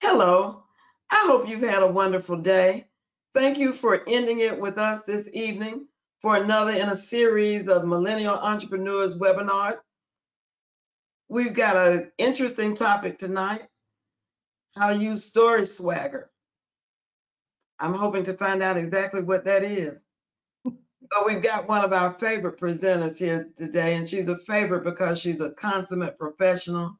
Hello, I hope you've had a wonderful day. Thank you for ending it with us this evening for another in a series of Millennial Entrepreneurs webinars. We've got an interesting topic tonight, how to use story swagger. I'm hoping to find out exactly what that is. But we've got one of our favorite presenters here today, and she's a favorite because she's a consummate professional.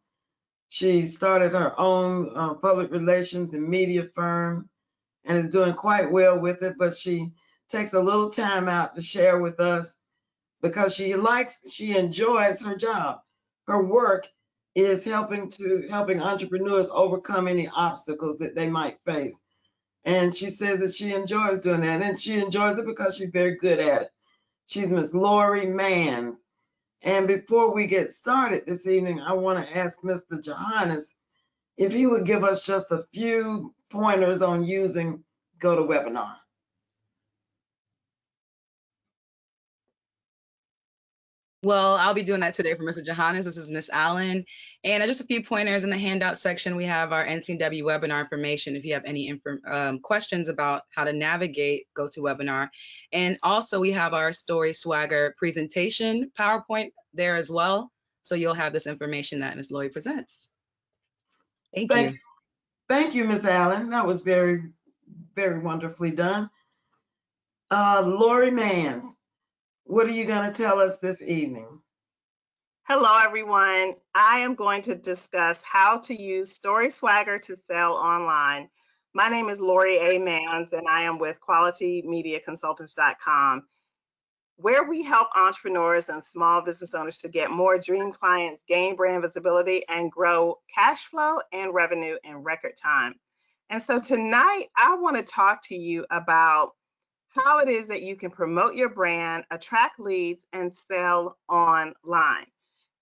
She started her own public relations and media firm and is doing quite well with it, but she takes a little time out to share with us because she enjoys her job. Her work is helping entrepreneurs overcome any obstacles that they might face. And she says that she enjoys doing that, and she enjoys it because she's very good at it. She's Miss Lori Mans. And before we get started this evening, I want to ask Mr. Johannes if he would give us just a few pointers on using GoToWebinar. Well, I'll be doing that today for Mr. Johannes. This is Miss Allen. And just a few pointers in the handout section. We have our NCW webinar information if you have any questions about how to navigate GoToWebinar. And also we have our Story Swagger presentation PowerPoint there as well. So you'll have this information that Ms. Lori presents. Thank you. Thank you, Ms. Allen. That was very, very wonderfully done. Lori Mans, what are you going to tell us this evening? Hello, everyone. I am going to discuss how to use Story Swagger to sell online. My name is Lori A. Mans, and I am with QualityMediaConsultants.com, where we help entrepreneurs and small business owners to get more dream clients, gain brand visibility, and grow cash flow and revenue in record time. And so tonight, I want to talk to you about how it is that you can promote your brand, attract leads, and sell online.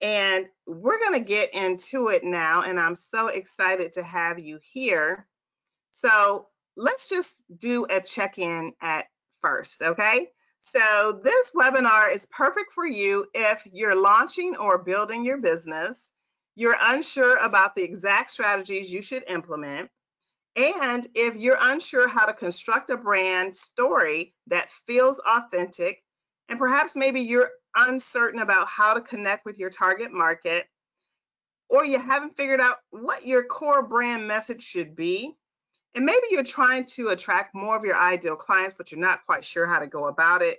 And we're going to get into it now, and I'm so excited to have you here. So let's just do a check-in at first, okay? So this webinar is perfect for you if you're launching or building your business, you're unsure about the exact strategies you should implement, and if you're unsure how to construct a brand story that feels authentic, and perhaps maybe you're uncertain about how to connect with your target market, or you haven't figured out what your core brand message should be, and maybe you're trying to attract more of your ideal clients, but you're not quite sure how to go about it.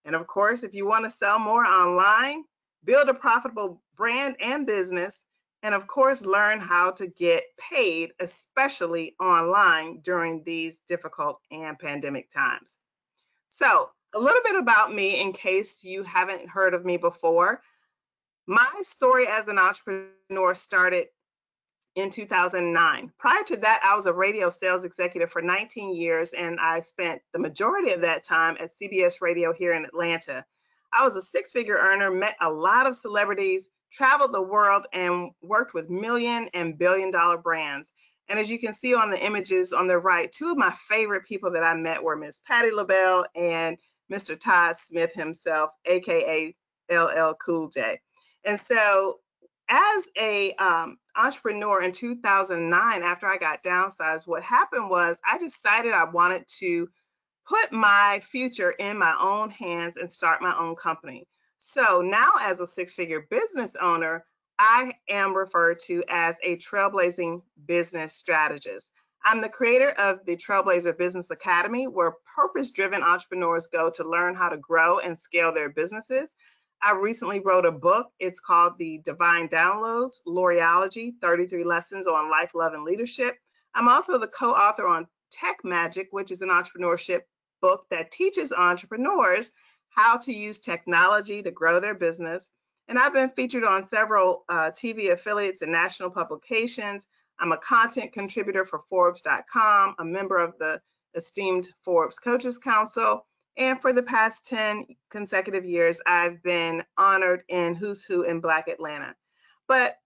And of course, if you want to sell more online, build a profitable brand and business, and of course, learn how to get paid, especially online during these difficult and pandemic times. So a little bit about me in case you haven't heard of me before. My story as an entrepreneur started in 2009. Prior to that, I was a radio sales executive for 19 years, and I spent the majority of that time at CBS Radio here in Atlanta. I was a six-figure earner, met a lot of celebrities, traveled the world, and worked with million and billion-dollar brands. And as you can see on the images on the right, two of my favorite people that I met were Miss Patti LaBelle and Mr. Todd Smith himself, aka LL Cool J. And so as a entrepreneur in 2009, after I got downsized, what happened was I decided I wanted to put my future in my own hands and start my own company. So now as a six-figure business owner, I am referred to as a trailblazing business strategist. I'm the creator of the Trailblazer Business Academy, where purpose-driven entrepreneurs go to learn how to grow and scale their businesses. I recently wrote a book. It's called The Divine Downloads, Loriology, 33 Lessons on Life, Love, and Leadership. I'm also the co-author on Tech Magic, which is an entrepreneurship book that teaches entrepreneurs how to use technology to grow their business. And I've been featured on several TV affiliates and national publications. I'm a content contributor for Forbes.com, a member of the esteemed Forbes Coaches Council. And for the past 10 consecutive years, I've been honored in Who's Who in Black Atlanta. But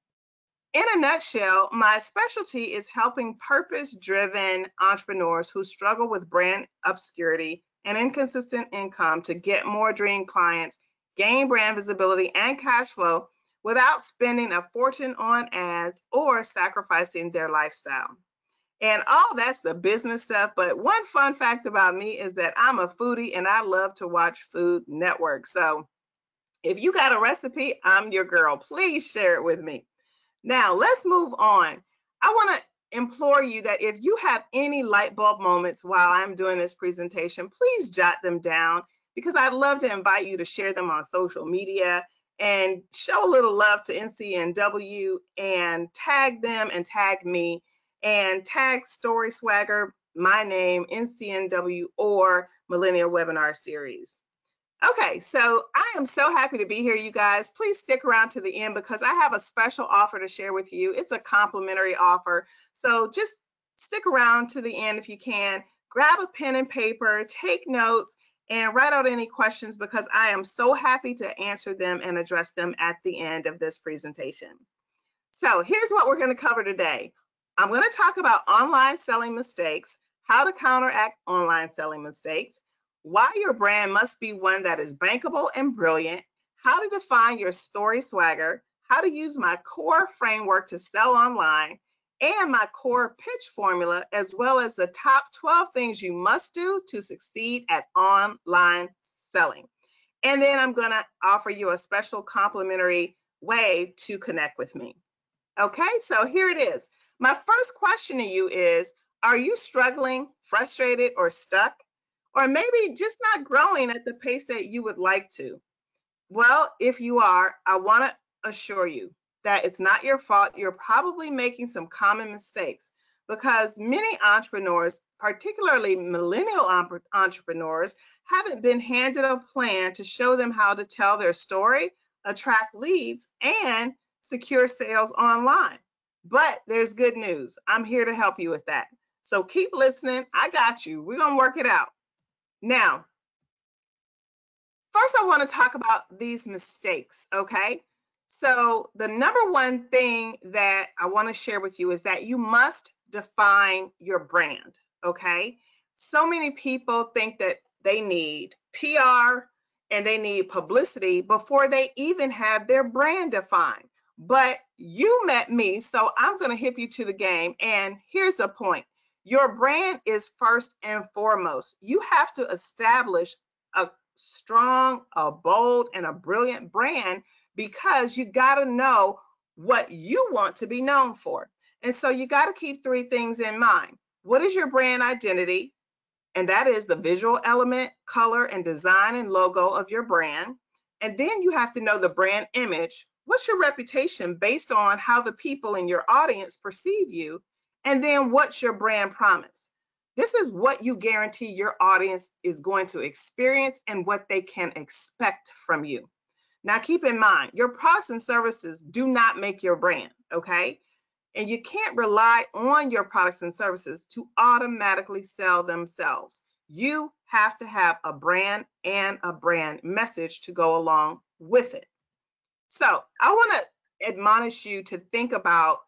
in a nutshell, my specialty is helping purpose-driven entrepreneurs who struggle with brand obscurity and inconsistent income to get more dream clients, gain brand visibility and cash flow without spending a fortune on ads or sacrificing their lifestyle. And all that's the business stuff. But one fun fact about me is that I'm a foodie and I love to watch Food Network. So if you got a recipe, I'm your girl. Please share it with me. Now, let's move on. I want to implore you that if you have any light bulb moments while I'm doing this presentation, please jot them down because I'd love to invite you to share them on social media and show a little love to NCNW and tag them and tag me and tag Story Swagger, my name, NCNW, or Millennial Webinar Series. Okay, so I am so happy to be here, you guys. Please stick around to the end because I have a special offer to share with you. It's a complimentary offer. So just stick around to the end if you can. Grab a pen and paper, take notes, and write out any questions because I am so happy to answer them and address them at the end of this presentation. So here's what we're going to cover today. I'm going to talk about online selling mistakes, how to counteract online selling mistakes, why your brand must be one that is bankable and brilliant, how to define your story swagger, how to use my C.O.R.E framework to sell online, and my C.O.R.E pitch formula, as well as the top 12 things you must do to succeed at online selling. And then I'm going to offer you a special complimentary way to connect with me. Okay, so here it is. My first question to you is, are you struggling, frustrated, or stuck? Or maybe just not growing at the pace that you would like to? Well, if you are, I want to assure you that it's not your fault. You're probably making some common mistakes because many entrepreneurs, particularly millennial entrepreneurs, haven't been handed a plan to show them how to tell their story, attract leads, and secure sales online. But there's good news. I'm here to help you with that. So keep listening. I got you. We're going to work it out. Now, first I want to talk about these mistakes, okay? So the number one thing that I want to share with you is that you must define your brand, okay? So many people think that they need PR and they need publicity before they even have their brand defined. But you met me, so I'm going to hip you to the game. And here's the point. Your brand is first and foremost. You have to establish a strong, a bold, and a brilliant brand because you got to know what you want to be known for. And so you got to keep three things in mind. What is your brand identity? And that is the visual element, color, and design and logo of your brand. And then you have to know the brand image. What's your reputation based on how the people in your audience perceive you? And then what's your brand promise? This is what you guarantee your audience is going to experience and what they can expect from you. Now, keep in mind, your products and services do not make your brand, okay? And you can't rely on your products and services to automatically sell themselves. You have to have a brand and a brand message to go along with it. So I want to admonish you to think about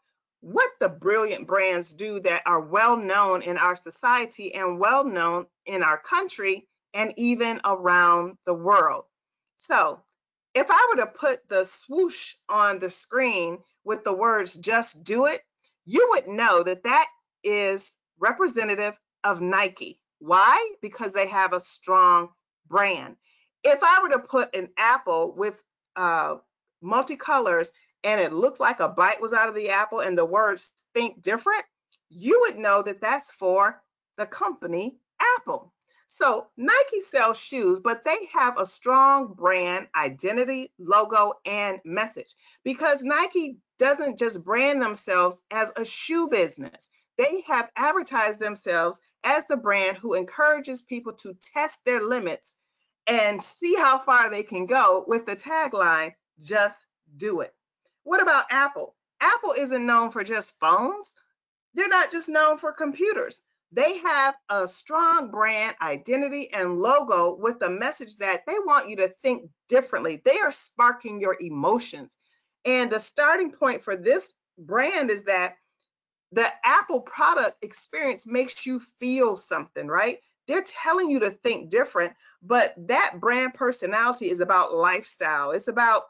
what the brilliant brands do that are well known in our society and well known in our country and even around the world. So if I were to put the swoosh on the screen with the words "just do it," you would know that that is representative of Nike. Why? Because they have a strong brand. If I were to put an apple with multicolors and it looked like a bite was out of the apple and the words "think different," you would know that that's for the company Apple. So Nike sells shoes, but they have a strong brand identity, logo, and message because Nike doesn't just brand themselves as a shoe business. They have advertised themselves as the brand who encourages people to test their limits and see how far they can go with the tagline, "Just do it." What about Apple? Apple isn't known for just phones. They're not just known for computers. They have a strong brand identity and logo with a message that they want you to think differently. They are sparking your emotions. And the starting point for this brand is that the Apple product experience makes you feel something, right? They're telling you to think different, but that brand personality is about lifestyle. It's about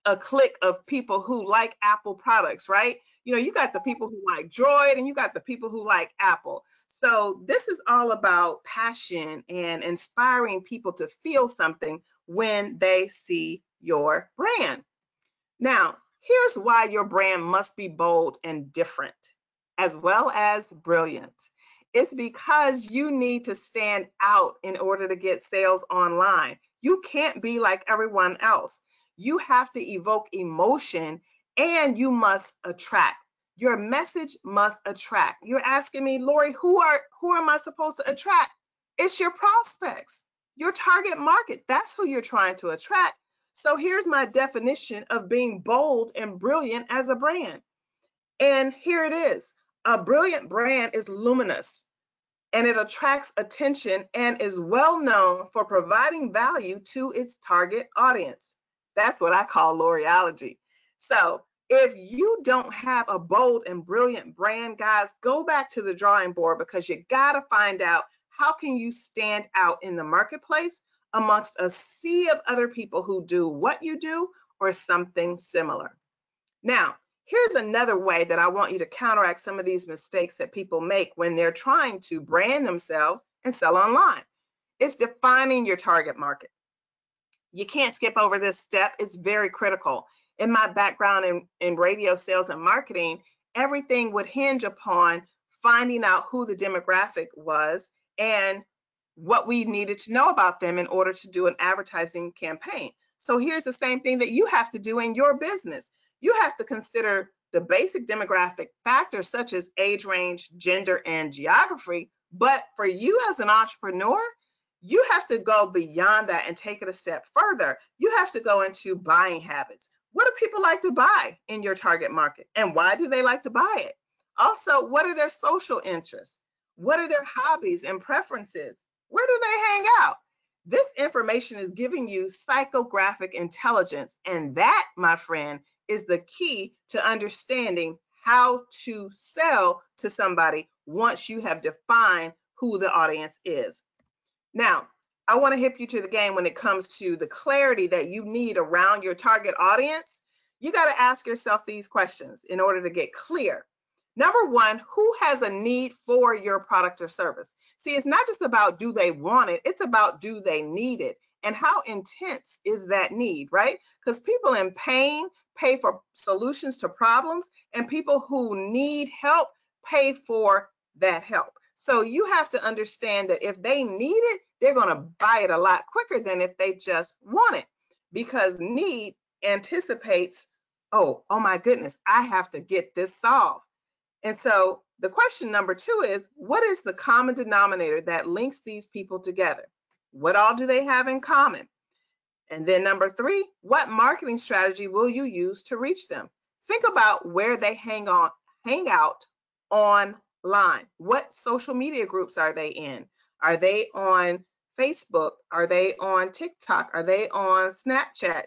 a clique of people who like Apple products, right? You know, you got the people who like Droid and you got the people who like Apple. So this is all about passion and inspiring people to feel something when they see your brand. Now, here's why your brand must be bold and different, as well as brilliant. It's because you need to stand out in order to get sales online. You can't be like everyone else. You have to evoke emotion and you must attract. Your message must attract. You're asking me, Lori, who am I supposed to attract? It's your prospects, your target market. That's who you're trying to attract. So here's my definition of being bold and brilliant as a brand. And here it is. A brilliant brand is luminous and it attracts attention and is well known for providing value to its target audience. That's what I call L'Oreology. So if you don't have a bold and brilliant brand, guys, go back to the drawing board because you got to find out how can you stand out in the marketplace amongst a sea of other people who do what you do or something similar. Now, here's another way that I want you to counteract some of these mistakes that people make when they're trying to brand themselves and sell online. It's defining your target market. You can't skip over this step. It's very critical. In my background in radio sales and marketing, everything would hinge upon finding out who the demographic was and what we needed to know about them in order to do an advertising campaign. So here's the same thing that you have to do in your business. You have to consider the basic demographic factors such as age range, gender, and geography. But for you as an entrepreneur, you have to go beyond that and take it a step further. You have to go into buying habits. What do people like to buy in your target market? And why do they like to buy it? Also, what are their social interests? What are their hobbies and preferences? Where do they hang out? This information is giving you psychographic intelligence. And that, my friend, is the key to understanding how to sell to somebody once you have defined who the audience is. Now, I want to hip you to the game when it comes to the clarity that you need around your target audience. You got to ask yourself these questions in order to get clear. Number one, who has a need for your product or service? See, it's not just about do they want it, it's about do they need it and how intense is that need, right? Because people in pain pay for solutions to problems and people who need help pay for that help. So you have to understand that if they need it, they're going to buy it a lot quicker than if they just want it because need anticipates, oh my goodness, I have to get this solved. And so the question number two is, what is the common denominator that links these people together? What all do they have in common? And then number three, what marketing strategy will you use to reach them? Think about where they hang out online. What social media groups are they in? Are they on Facebook? Are they on TikTok? Are they on Snapchat?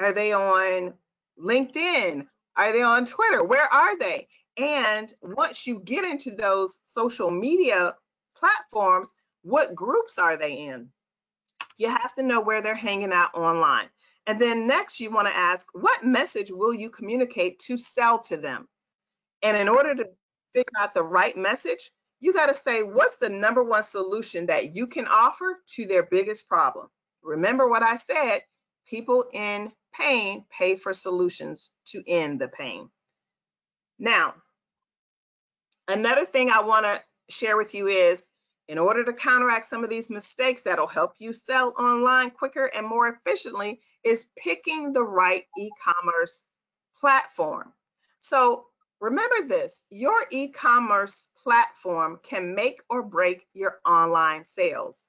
Are they on LinkedIn? Are they on Twitter? Where are they? And once you get into those social media platforms, what groups are they in? You have to know where they're hanging out online. And then next, you want to ask, what message will you communicate to sell to them? And in order to figure out the right message, you got to say, what's the number one solution that you can offer to their biggest problem? Remember what I said, people in pain pay for solutions to end the pain. Now, another thing I want to share with you is, in order to counteract some of these mistakes that'll help you sell online quicker and more efficiently, is picking the right e-commerce platform. So remember this, your e-commerce platform can make or break your online sales.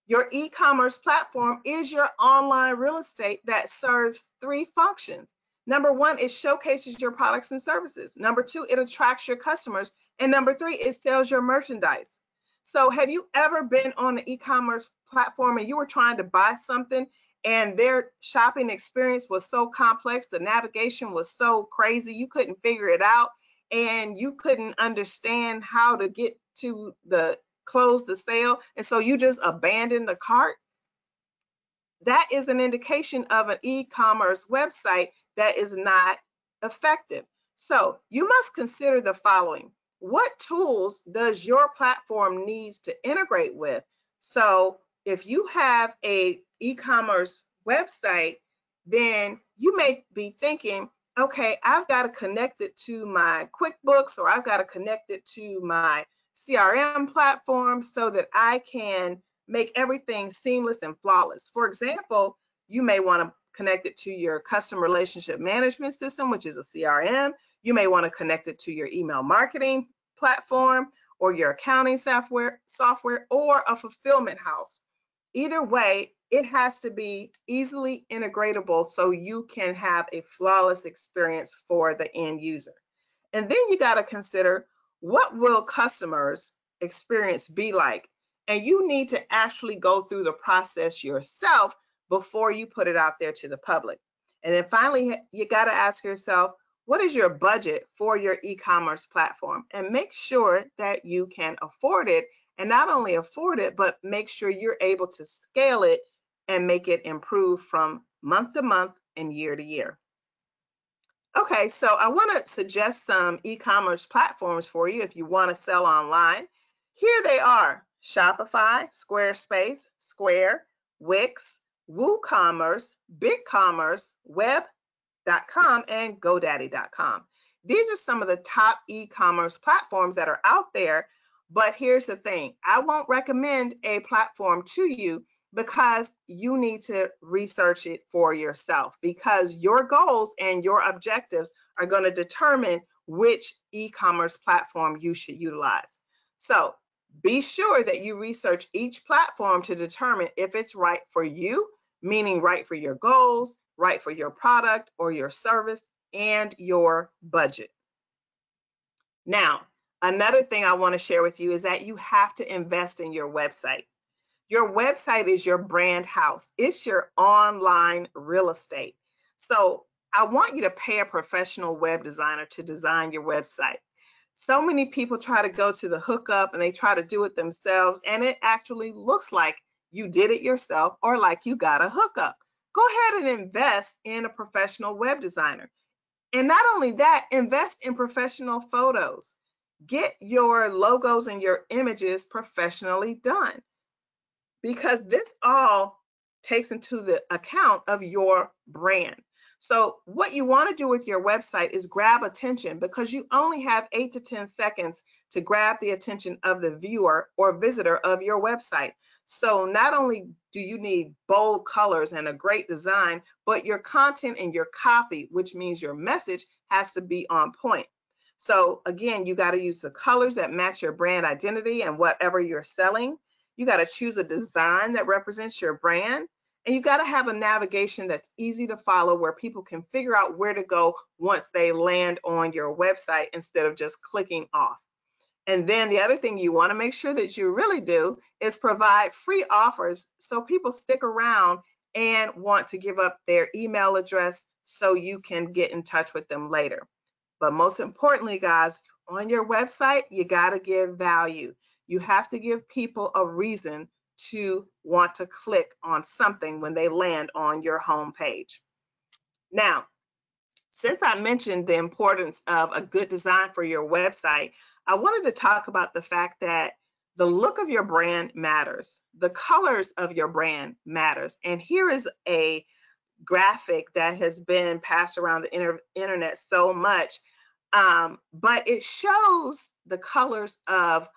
Your e-commerce platform is your online real estate that serves three functions. Number one, it showcases your products and services. Number two, it attracts your customers. And number three, it sells your merchandise. So have you ever been on an e-commerce platform and you were trying to buy something and their shopping experience was so complex, the navigation was so crazy, you couldn't figure it out and you couldn't understand how to get to close the sale, and so you just abandon the cart? That is an indication of an e-commerce website that is not effective. So you must consider the following. What tools does your platform needs to integrate with? So if you have a e-commerce website, then you may be thinking, okay, I've got to connect it to my QuickBooks, or I've got to connect it to my CRM platform so that I can make everything seamless and flawless. For example, you may want to connect it to your customer relationship management system, which is a CRM. You may want to connect it to your email marketing platform, or your accounting software, or a fulfillment house. Either way, it has to be easily integratable so you can have a flawless experience for the end user. And then you got to consider, what will customers' experience be like? And you need to actually go through the process yourself before you put it out there to the public. And then finally, you got to ask yourself, what is your budget for your e-commerce platform? And make sure that you can afford it, and not only afford it, but make sure you're able to scale it and make it improve from month to month and year to year. Okay, so I want to suggest some e-commerce platforms for you if you want to sell online. Here they are: Shopify, Squarespace, Square, Wix, WooCommerce, BigCommerce, Web.com, and GoDaddy.com. These are some of the top e-commerce platforms that are out there, but here's the thing. I won't recommend a platform to you because you need to research it for yourself, because your goals and your objectives are going to determine which e-commerce platform you should utilize. So be sure that you research each platform to determine if it's right for you, meaning right for your goals, right for your product or your service, and your budget. Now, another thing I want to share with you is that you have to invest in your website. Your website is your brand house. It's your online real estate. So I want you to pay a professional web designer to design your website. So many people try to go to the hookup and they try to do it themselves, and it actually looks like you did it yourself or like you got a hookup. Go ahead and invest in a professional web designer. And not only that, invest in professional photos. Get your logos and your images professionally done, because this all takes into the account of your brand. So what you want to do with your website is grab attention, because you only have 8 to 10 seconds to grab the attention of the viewer or visitor of your website. So not only do you need bold colors and a great design, but your content and your copy, which means your message, has to be on point. So again, you got to use the colors that match your brand identity and whatever you're selling. You got to choose a design that represents your brand, and you got to have a navigation that's easy to follow, where people can figure out where to go once they land on your website instead of just clicking off. And then the other thing you want to make sure that you really do is provide free offers so people stick around and want to give up their email address so you can get in touch with them later. But most importantly, guys, on your website, you got to give value. You have to give people a reason to want to click on something when they land on your homepage. Now, since I mentioned the importance of a good design for your website, I wanted to talk about the fact that the look of your brand matters. The colors of your brand matters. And here is a graphic that has been passed around the internet so much, but it shows the colors of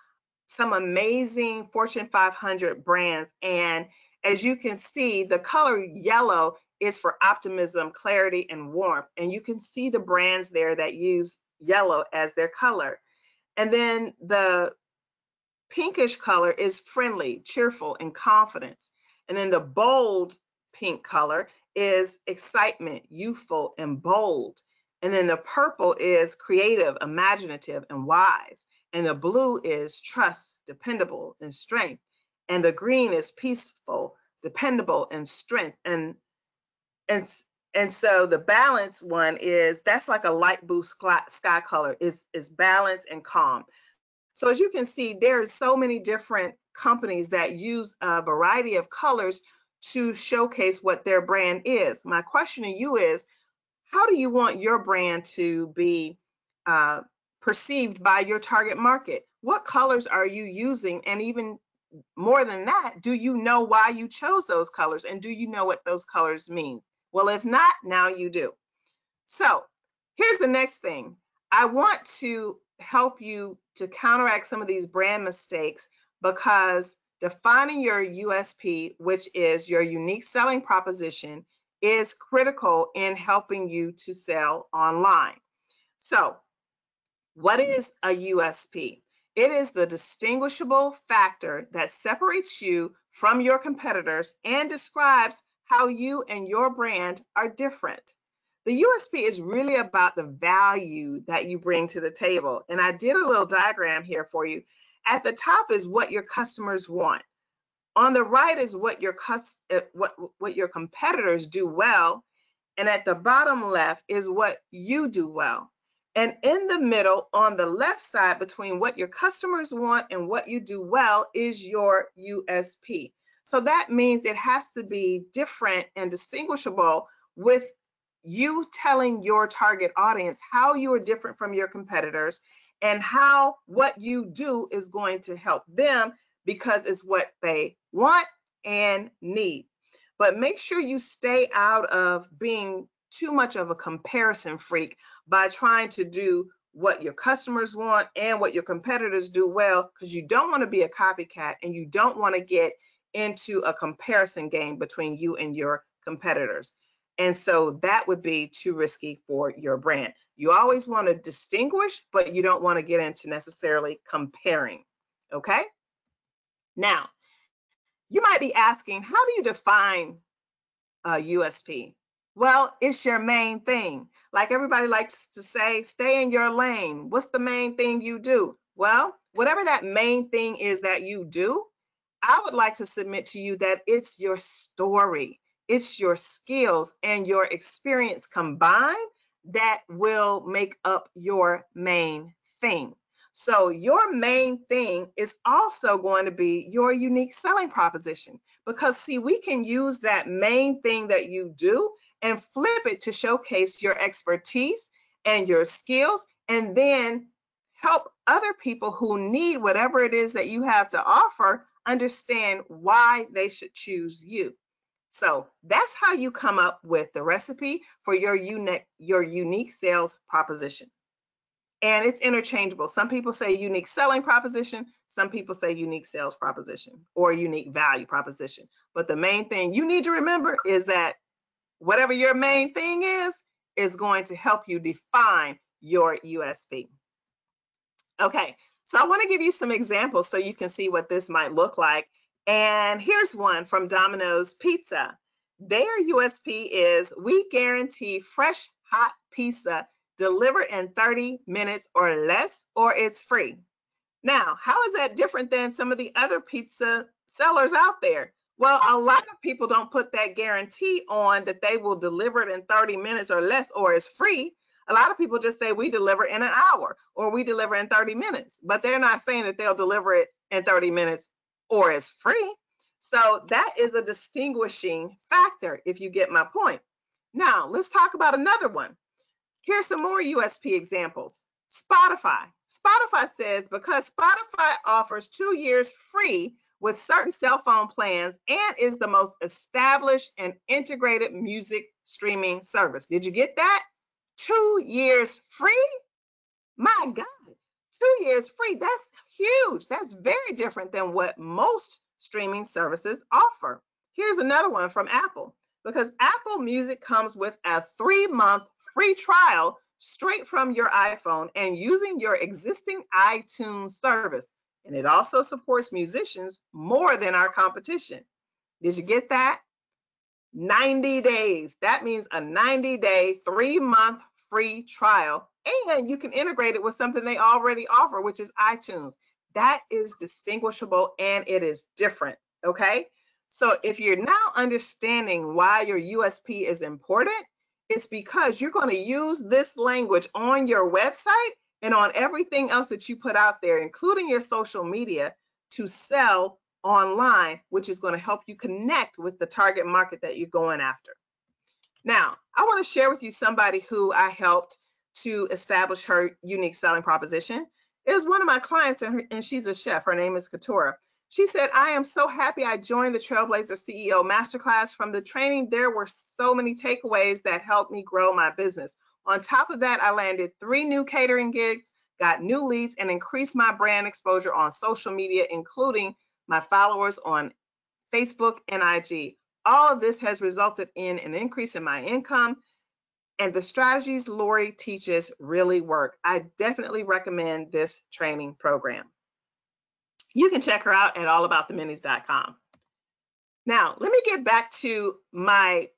some amazing Fortune 500 brands. And as you can see, the color yellow is for optimism, clarity, and warmth. And you can see the brands there that use yellow as their color. And then the pinkish color is friendly, cheerful, and confidence. And then the bold pink color is excitement, youthful, and bold. And then the purple is creative, imaginative, and wise. And the blue is trust, dependable, and strength. And the green is peaceful, dependable, and strength. And so the balanced one that's like a light blue sky color, is balanced and calm. So as you can see, there's so many different companies that use a variety of colors to showcase what their brand is. My question to you is, How do you want your brand to be perceived by your target market? What colors are you using? And even more than that, do you know why you chose those colors? And do you know what those colors mean? Well, if not, now you do. So here's the next thing. I want to help you to counteract some of these brand mistakes, because defining your USP, which is your unique selling proposition, is critical in helping you to sell online. So what is a USP? It is the distinguishable factor that separates you from your competitors and describes how you and your brand are different. The USP is really about the value that you bring to the table. And I did a little diagram here for you. At the top is what your customers want. On the right is what your competitors do well. And at the bottom left is what you do well. And in the middle, on the left side, between what your customers want and what you do well, is your USP. So that means it has to be different and distinguishable, with you telling your target audience how you are different from your competitors and how what you do is going to help them, because it's what they want and need. But make sure you stay out of being too much of a comparison freak by trying to do what your customers want and what your competitors do well, because you don't want to be a copycat and you don't want to get into a comparison game between you and your competitors. And so that would be too risky for your brand. You always want to distinguish, but you don't want to get into necessarily comparing. Okay? Now, you might be asking, how do you define a USP? Well, it's your main thing. Like everybody likes to say, stay in your lane. What's the main thing you do? Well, whatever that main thing is that you do, I would like to submit to you that it's your story, it's your skills and your experience combined that will make up your main thing. So your main thing is also going to be your unique selling proposition, because see, we can use that main thing that you do and flip it to showcase your expertise and your skills, and then help other people who need whatever it is that you have to offer understand why they should choose you. So that's how you come up with the recipe for your unique sales proposition. And it's interchangeable. Some people say unique selling proposition, some people say unique sales proposition or unique value proposition. But the main thing you need to remember is that whatever your main thing is going to help you define your USP. Okay, so I want to give you some examples so you can see what this might look like. And here's one from Domino's Pizza. Their USP is, we guarantee fresh, hot pizza delivered in 30 minutes or less, or it's free. Now, how is that different than some of the other pizza sellers out there? Well, a lot of people don't put that guarantee on that they will deliver it in 30 minutes or less, or it's free. A lot of people just say we deliver in an hour or we deliver in 30 minutes, but they're not saying that they'll deliver it in 30 minutes or it's free. So that is a distinguishing factor, if you get my point. Now, let's talk about another one. Here's some more USP examples. Spotify. Spotify says, because Spotify offers 2 years free with certain cell phone plans and is the most established and integrated music streaming service. Did you get that? 2 years free? My God, 2 years free. That's huge. That's very different than what most streaming services offer. Here's another one from Apple. Because Apple Music comes with a 3-month free trial straight from your iPhone and using your existing iTunes service. And it also supports musicians more than our competition. Did you get that? 90 days. That means a 90-day, 3-month free trial. And you can integrate it with something they already offer, which is iTunes. That is distinguishable and it is different. Okay. So if you're now understanding why your USP is important, it's because you're going to use this language on your website and on everything else that you put out there, including your social media, to sell online, which is going to help you connect with the target market that you're going after. Now, I want to share with you somebody who I helped to establish her unique selling proposition. It was one of my clients, and she's a chef. Her name is Katora. She said, I am so happy I joined the Trailblazer CEO Masterclass. From the training, there were so many takeaways that helped me grow my business. On top of that, I landed 3 new catering gigs, got new leads, and increased my brand exposure on social media, including my followers on Facebook and IG. All of this has resulted in an increase in my income, and the strategies Lori teaches really work. I definitely recommend this training program. You can check her out at allabouttheminis.com. Now, let me get back to my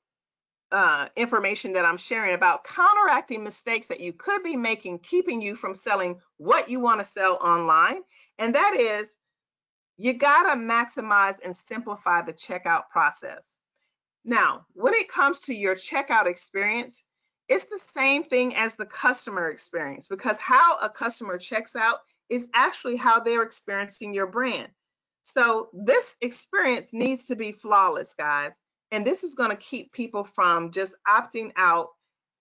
information that I'm sharing about counteracting mistakes that you could be making, keeping you from selling what you want to sell online. And that is, you got to maximize and simplify the checkout process. Now, when it comes to your checkout experience, it's the same thing as the customer experience, because how a customer checks out is actually how they're experiencing your brand. So this experience needs to be flawless, guys. And this is going to keep people from just opting out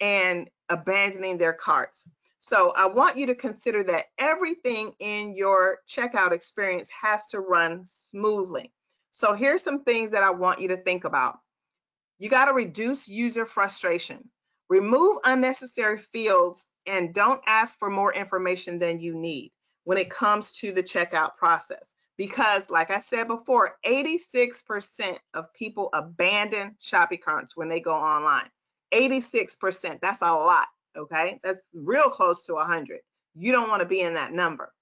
and abandoning their carts. So I want you to consider that everything in your checkout experience has to run smoothly. So here's some things that I want you to think about. You got to reduce user frustration. Remove unnecessary fields and don't ask for more information than you need when it comes to the checkout process. Because like I said before, 86% of people abandon shopping carts when they go online. 86%, that's a lot, okay? That's real close to 100. You don't want to be in that number.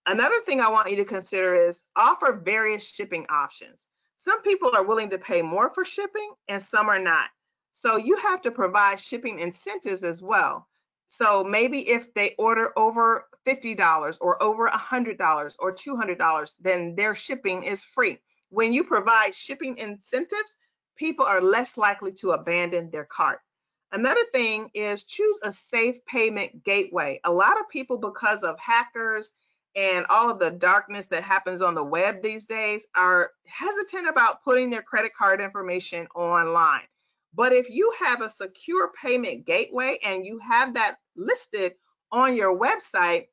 Another thing I want you to consider is offer various shipping options. Some people are willing to pay more for shipping and some are not. So you have to provide shipping incentives as well. So maybe if they order over $50 or over $100 or $200, then their shipping is free. When you provide shipping incentives, people are less likely to abandon their cart. Another thing is choose a safe payment gateway. A lot of people, because of hackers and all of the darkness that happens on the web these days, are hesitant about putting their credit card information online. But if you have a secure payment gateway and you have that listed on your website,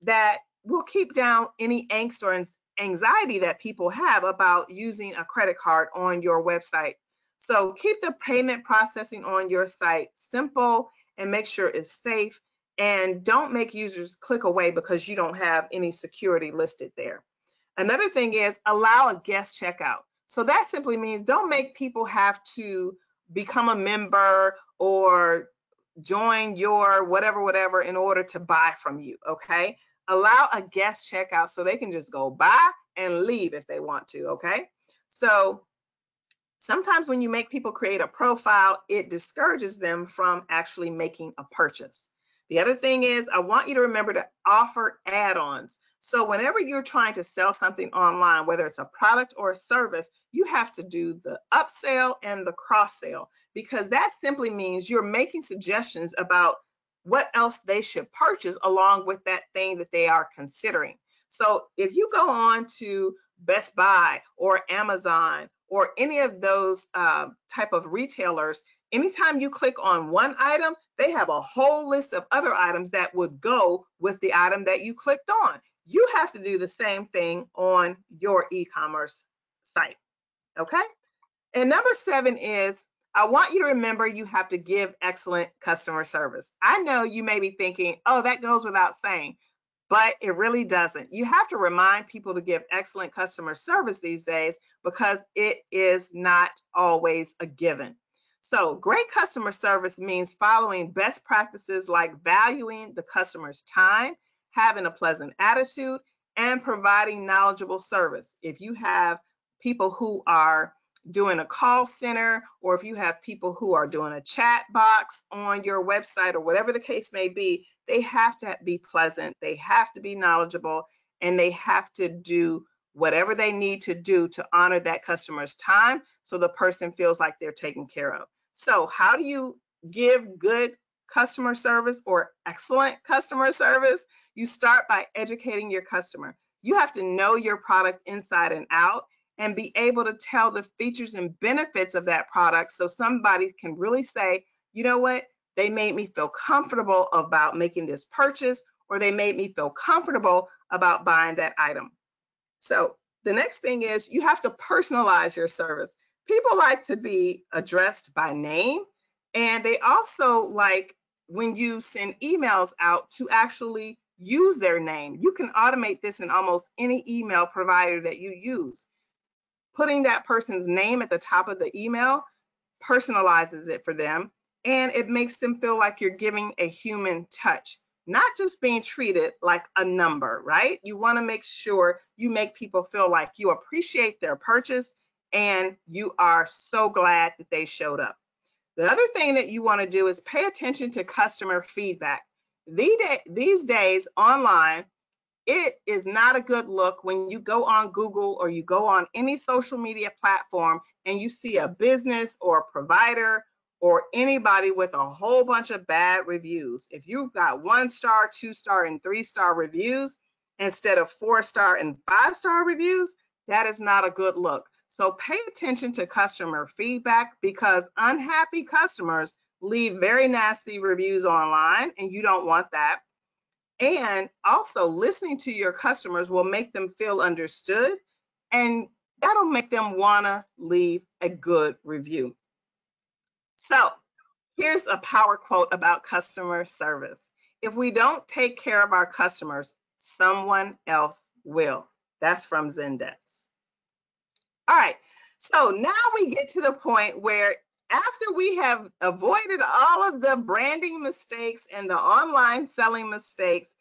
that will keep down any angst or anxiety that people have about using a credit card on your website. So keep the payment processing on your site simple and make sure it's safe. And don't make users click away because you don't have any security listed there. Another thing is allow a guest checkout. So that simply means don't make people have to become a member or join your whatever in order to buy from you, okay? Allow a guest checkout so they can just go buy and leave if they want to, okay? So sometimes when you make people create a profile, it discourages them from actually making a purchase. The other thing is, I want you to remember to offer add-ons. So whenever you're trying to sell something online, whether it's a product or a service, you have to do the upsell and the cross-sell, because that simply means you're making suggestions about what else they should purchase along with that thing that they are considering. So if you go on to Best Buy or Amazon or any of those type of retailers, anytime you click on one item, they have a whole list of other items that would go with the item that you clicked on. You have to do the same thing on your e-commerce site, okay? And number 7 is, I want you to remember you have to give excellent customer service. I know you may be thinking, oh, that goes without saying, but it really doesn't. You have to remind people to give excellent customer service these days because it is not always a given. So great customer service means following best practices like valuing the customer's time, having a pleasant attitude, and providing knowledgeable service. If you have people who are doing a call center, or if you have people who are doing a chat box on your website, or whatever the case may be, they have to be pleasant, they have to be knowledgeable, and they have to do whatever they need to do to honor that customer's time so the person feels like they're taken care of. So how do you give good customer service or excellent customer service? You start by educating your customer. You have to know your product inside and out, and be able to tell the features and benefits of that product so somebody can really say, you know what, they made me feel comfortable about making this purchase, or they made me feel comfortable about buying that item. So the next thing is you have to personalize your service. People like to be addressed by name, and they also like when you send emails out to actually use their name. You can automate this in almost any email provider that you use. Putting that person's name at the top of the email personalizes it for them, and it makes them feel like you're giving a human touch, not just being treated like a number, right? You want to make sure you make people feel like you appreciate their purchase and you are so glad that they showed up. The other thing that you want to do is pay attention to customer feedback. These days online, it is not a good look when you go on Google or you go on any social media platform and you see a business or a provider or anybody with a whole bunch of bad reviews. If you've got 1-star, 2-star, and 3-star reviews instead of 4-star and 5-star reviews, that is not a good look. So pay attention to customer feedback, because unhappy customers leave very nasty reviews online, and you don't want that. And also, listening to your customers will make them feel understood, and that'll make them want to leave a good review. So here's a power quote about customer service. If we don't take care of our customers, someone else will. That's from Zendesk. All right, so now we get to the point where after we have avoided all of the branding mistakes and the online selling mistakes,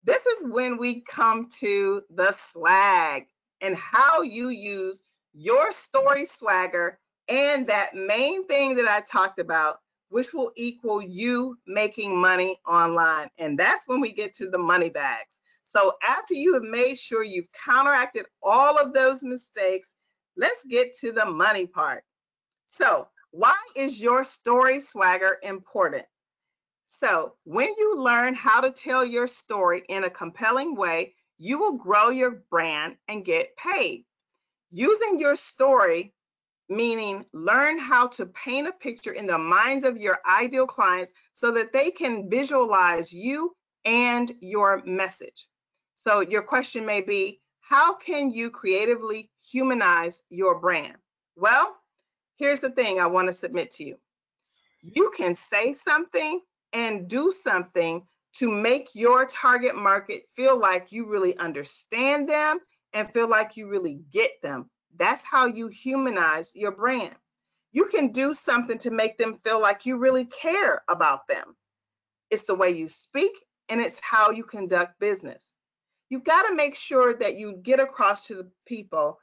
this is when we come to the swag and how you use your story swagger and that main thing that I talked about, which will equal you making money online. And that's when we get to the money bags. So after you have made sure you've counteracted all of those mistakes, let's get to the money part. So why is your story swagger important? So when you learn how to tell your story in a compelling way, you will grow your brand and get paid. Using your story, meaning learn how to paint a picture in the minds of your ideal clients so that they can visualize you and your message. So your question may be, how can you creatively humanize your brand? Well, here's the thing I want to submit to you. You can say something and do something to make your target market feel like you really understand them and feel like you really get them. That's how you humanize your brand. You can do something to make them feel like you really care about them. It's the way you speak, and it's how you conduct business. You've got to make sure that you get across to the people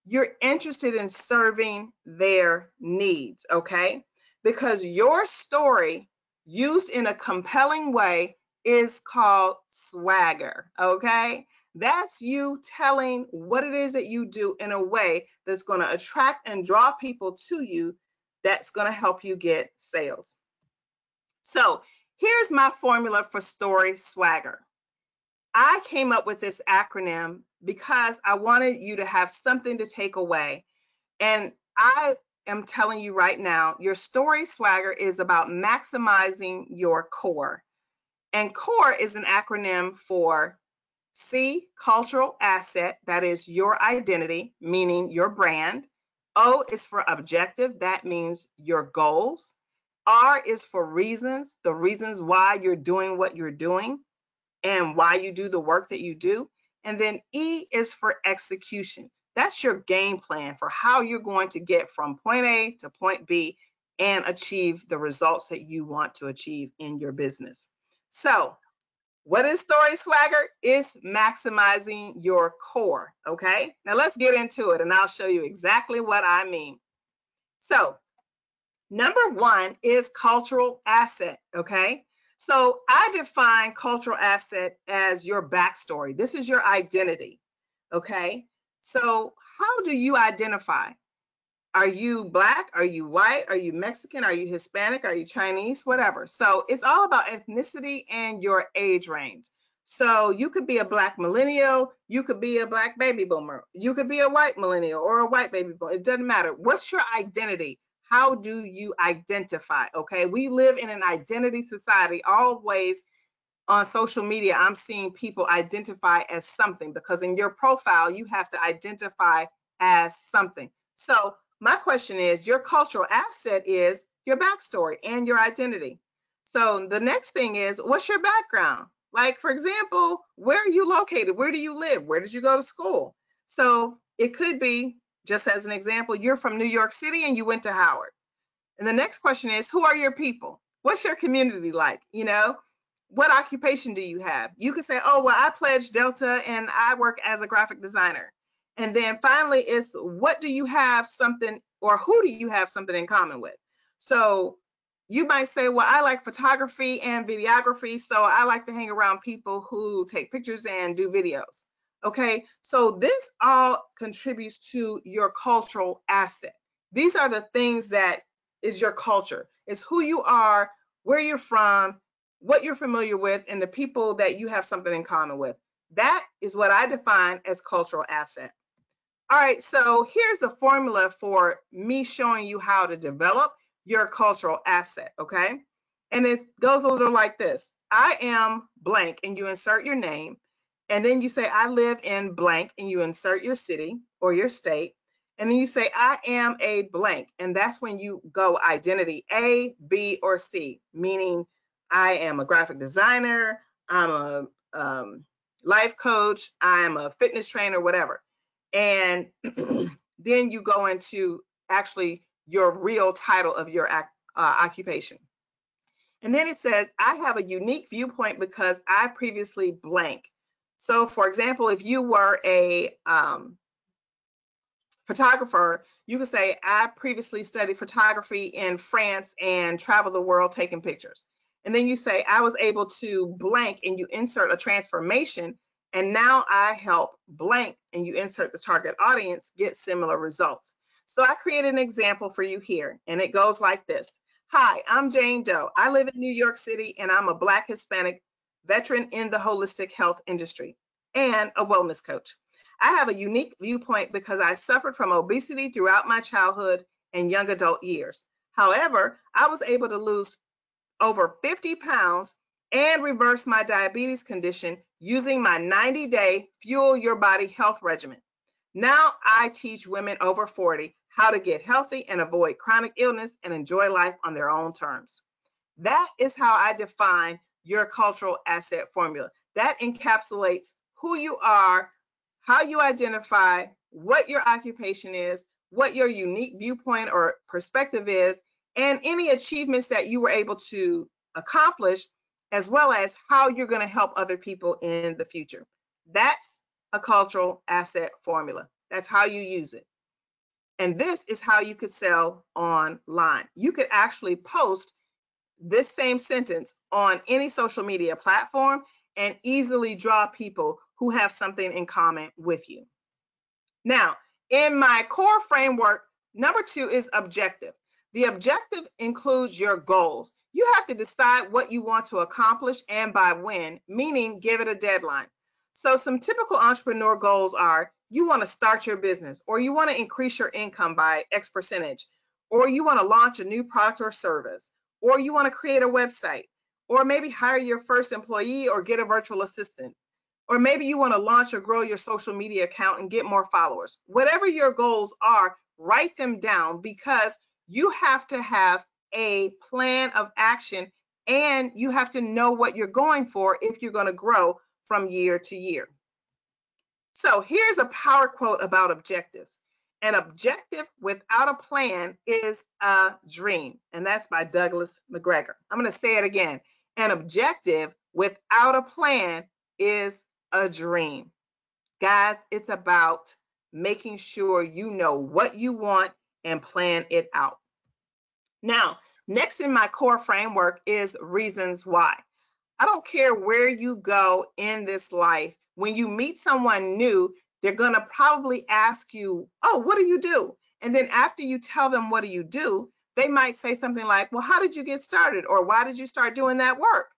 you're interested in serving their needs, okay? Because your story used in a compelling way is called swagger, okay? That's you telling what it is that you do in a way that's going to attract and draw people to you, that's going to help you get sales. So here's my formula for story swagger. I came up with this acronym because I wanted you to have something to take away. And I am telling you right now, your story swagger is about maximizing your core. And core is an acronym for C, cultural asset, that is your identity, meaning your brand. O is for objective, that means your goals. R is for reasons, the reasons why you're doing what you're doing and why you do the work that you do. And then E is for execution. That's your game plan for how you're going to get from point A to point B and achieve the results that you want to achieve in your business. So what is story swagger? It's maximizing your core, okay? Now let's get into it and I'll show you exactly what I mean. So number one is cultural asset, okay? So I define cultural asset as your backstory. This is your identity, okay? So how do you identify? Are you Black? Are you white? Are you Mexican? Are you Hispanic? Are you Chinese? Whatever. So it's all about ethnicity and your age range. So you could be a Black millennial, you could be a Black baby boomer, you could be a white millennial or a white baby boomer. It doesn't matter. What's your identity? How do you identify? Okay, we live in an identity society. Always on social media, I'm seeing people identify as something, because in your profile, you have to identify as something. So my question is, your cultural asset is your backstory and your identity. So the next thing is, what's your background? Like, for example, where are you located? Where do you live? Where did you go to school? So it could be, just as an example, you're from New York City and you went to Howard. And the next question is, who are your people? What's your community like? You know, what occupation do you have? You could say, oh, well, I pledged Delta and I work as a graphic designer. And then finally, it's what do you have something, or who do you have something in common with? So you might say, well, I like photography and videography, so I like to hang around people who take pictures and do videos. Okay, so this all contributes to your cultural asset. These are the things that is your culture. It's who you are, where you're from, what you're familiar with, and the people that you have something in common with. That is what I define as cultural asset. All right, so here's a formula for me showing you how to develop your cultural asset, okay? And it goes a little like this. I am blank, and you insert your name, and then you say I live in blank, and you insert your city or your state, and then you say I am a blank, and that's when you go identity A, B, or C, meaning I am a graphic designer, I'm a life coach, I'm a fitness trainer, whatever. And then you go into actually your real title of your occupation. And then it says, I have a unique viewpoint because I previously blank. So for example, if you were a photographer, you could say, I previously studied photography in France and traveled the world taking pictures. And then you say, I was able to blank, and you insert a transformation, and now I help blank, and you insert the target audience, get similar results. So I created an example for you here, and it goes like this. Hi, I'm Jane Doe. I live in New York City, and I'm a Black Hispanic veteran in the holistic health industry and a wellness coach. I have a unique viewpoint because I suffered from obesity throughout my childhood and young adult years. However, I was able to lose over 50 pounds and reverse my diabetes condition using my 90-day Fuel Your Body health regimen. Now I teach women over 40 how to get healthy and avoid chronic illness and enjoy life on their own terms. That is how I define your cultural asset formula. That encapsulates who you are, how you identify, what your occupation is, what your unique viewpoint or perspective is, and any achievements that you were able to accomplish, as well as how you're going to help other people in the future. That's a cultural asset formula. That's how you use it. And this is how you could sell online. You could actually post this same sentence on any social media platform and easily draw people who have something in common with you. Now, in my core framework, number 2 is objective. The objective includes your goals. You have to decide what you want to accomplish and by when, meaning give it a deadline. So some typical entrepreneur goals are, you want to start your business, or you want to increase your income by X percentage, or you want to launch a new product or service, or you want to create a website, or maybe hire your first employee or get a virtual assistant. Or maybe you want to launch or grow your social media account and get more followers. Whatever your goals are, write them down, because you have to have a plan of action, and you have to know what you're going for if you're going to grow from year to year. So here's a power quote about objectives. An objective without a plan is a dream. And that's by Douglas McGregor. I'm going to say it again. An objective without a plan is a dream. Guys, it's about making sure you know what you want and plan it out. Now, next in my core framework is reasons why. I don't care where you go in this life. When you meet someone new, they're going to probably ask you, oh, what do you do? And then after you tell them what do you do, they might say something like, well, how did you get started? Or why did you start doing that work?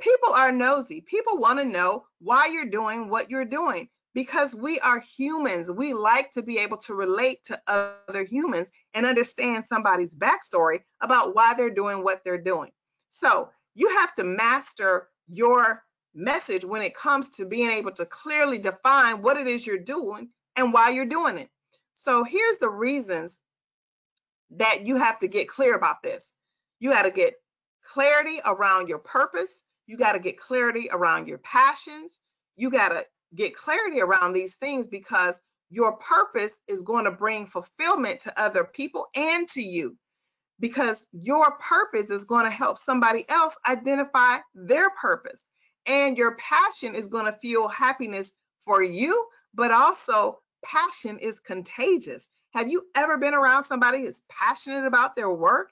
People are nosy. People want to know why you're doing what you're doing because we are humans. We like to be able to relate to other humans and understand somebody's backstory about why they're doing what they're doing. So you have to master your message when it comes to being able to clearly define what it is you're doing and why you're doing it. So here's the reasons that you have to get clear about this. You got to get clarity around your purpose. You got to get clarity around your passions. You got to get clarity around these things because your purpose is going to bring fulfillment to other people and to you, because your purpose is going to help somebody else identify their purpose. And your passion is going to fuel happiness for you, but also passion is contagious. Have you ever been around somebody who's passionate about their work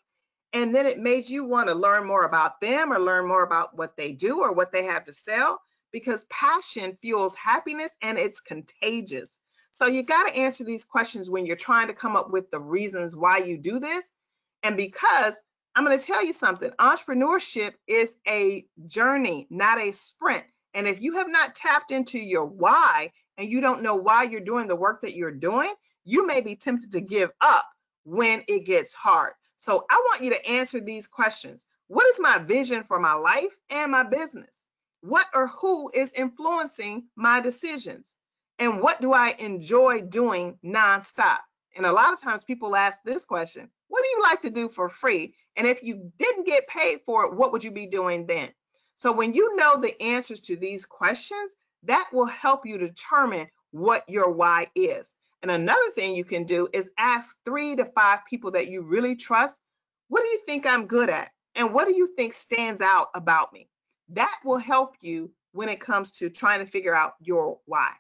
and then it made you want to learn more about them or learn more about what they do or what they have to sell? Because passion fuels happiness and it's contagious. So you got to answer these questions when you're trying to come up with the reasons why you do this. And because I'm going to tell you something, entrepreneurship is a journey, not a sprint. And if you have not tapped into your why and you don't know why you're doing the work that you're doing, you may be tempted to give up when it gets hard. So I want you to answer these questions. What is my vision for my life and my business? What or who is influencing my decisions? And what do I enjoy doing nonstop? And a lot of times people ask this question, what do you like to do for free? And if you didn't get paid for it, what would you be doing then? So when you know the answers to these questions, that will help you determine what your why is. And another thing you can do is ask 3 to 5 people that you really trust, what do you think I'm good at? And what do you think stands out about me? That will help you when it comes to trying to figure out your why.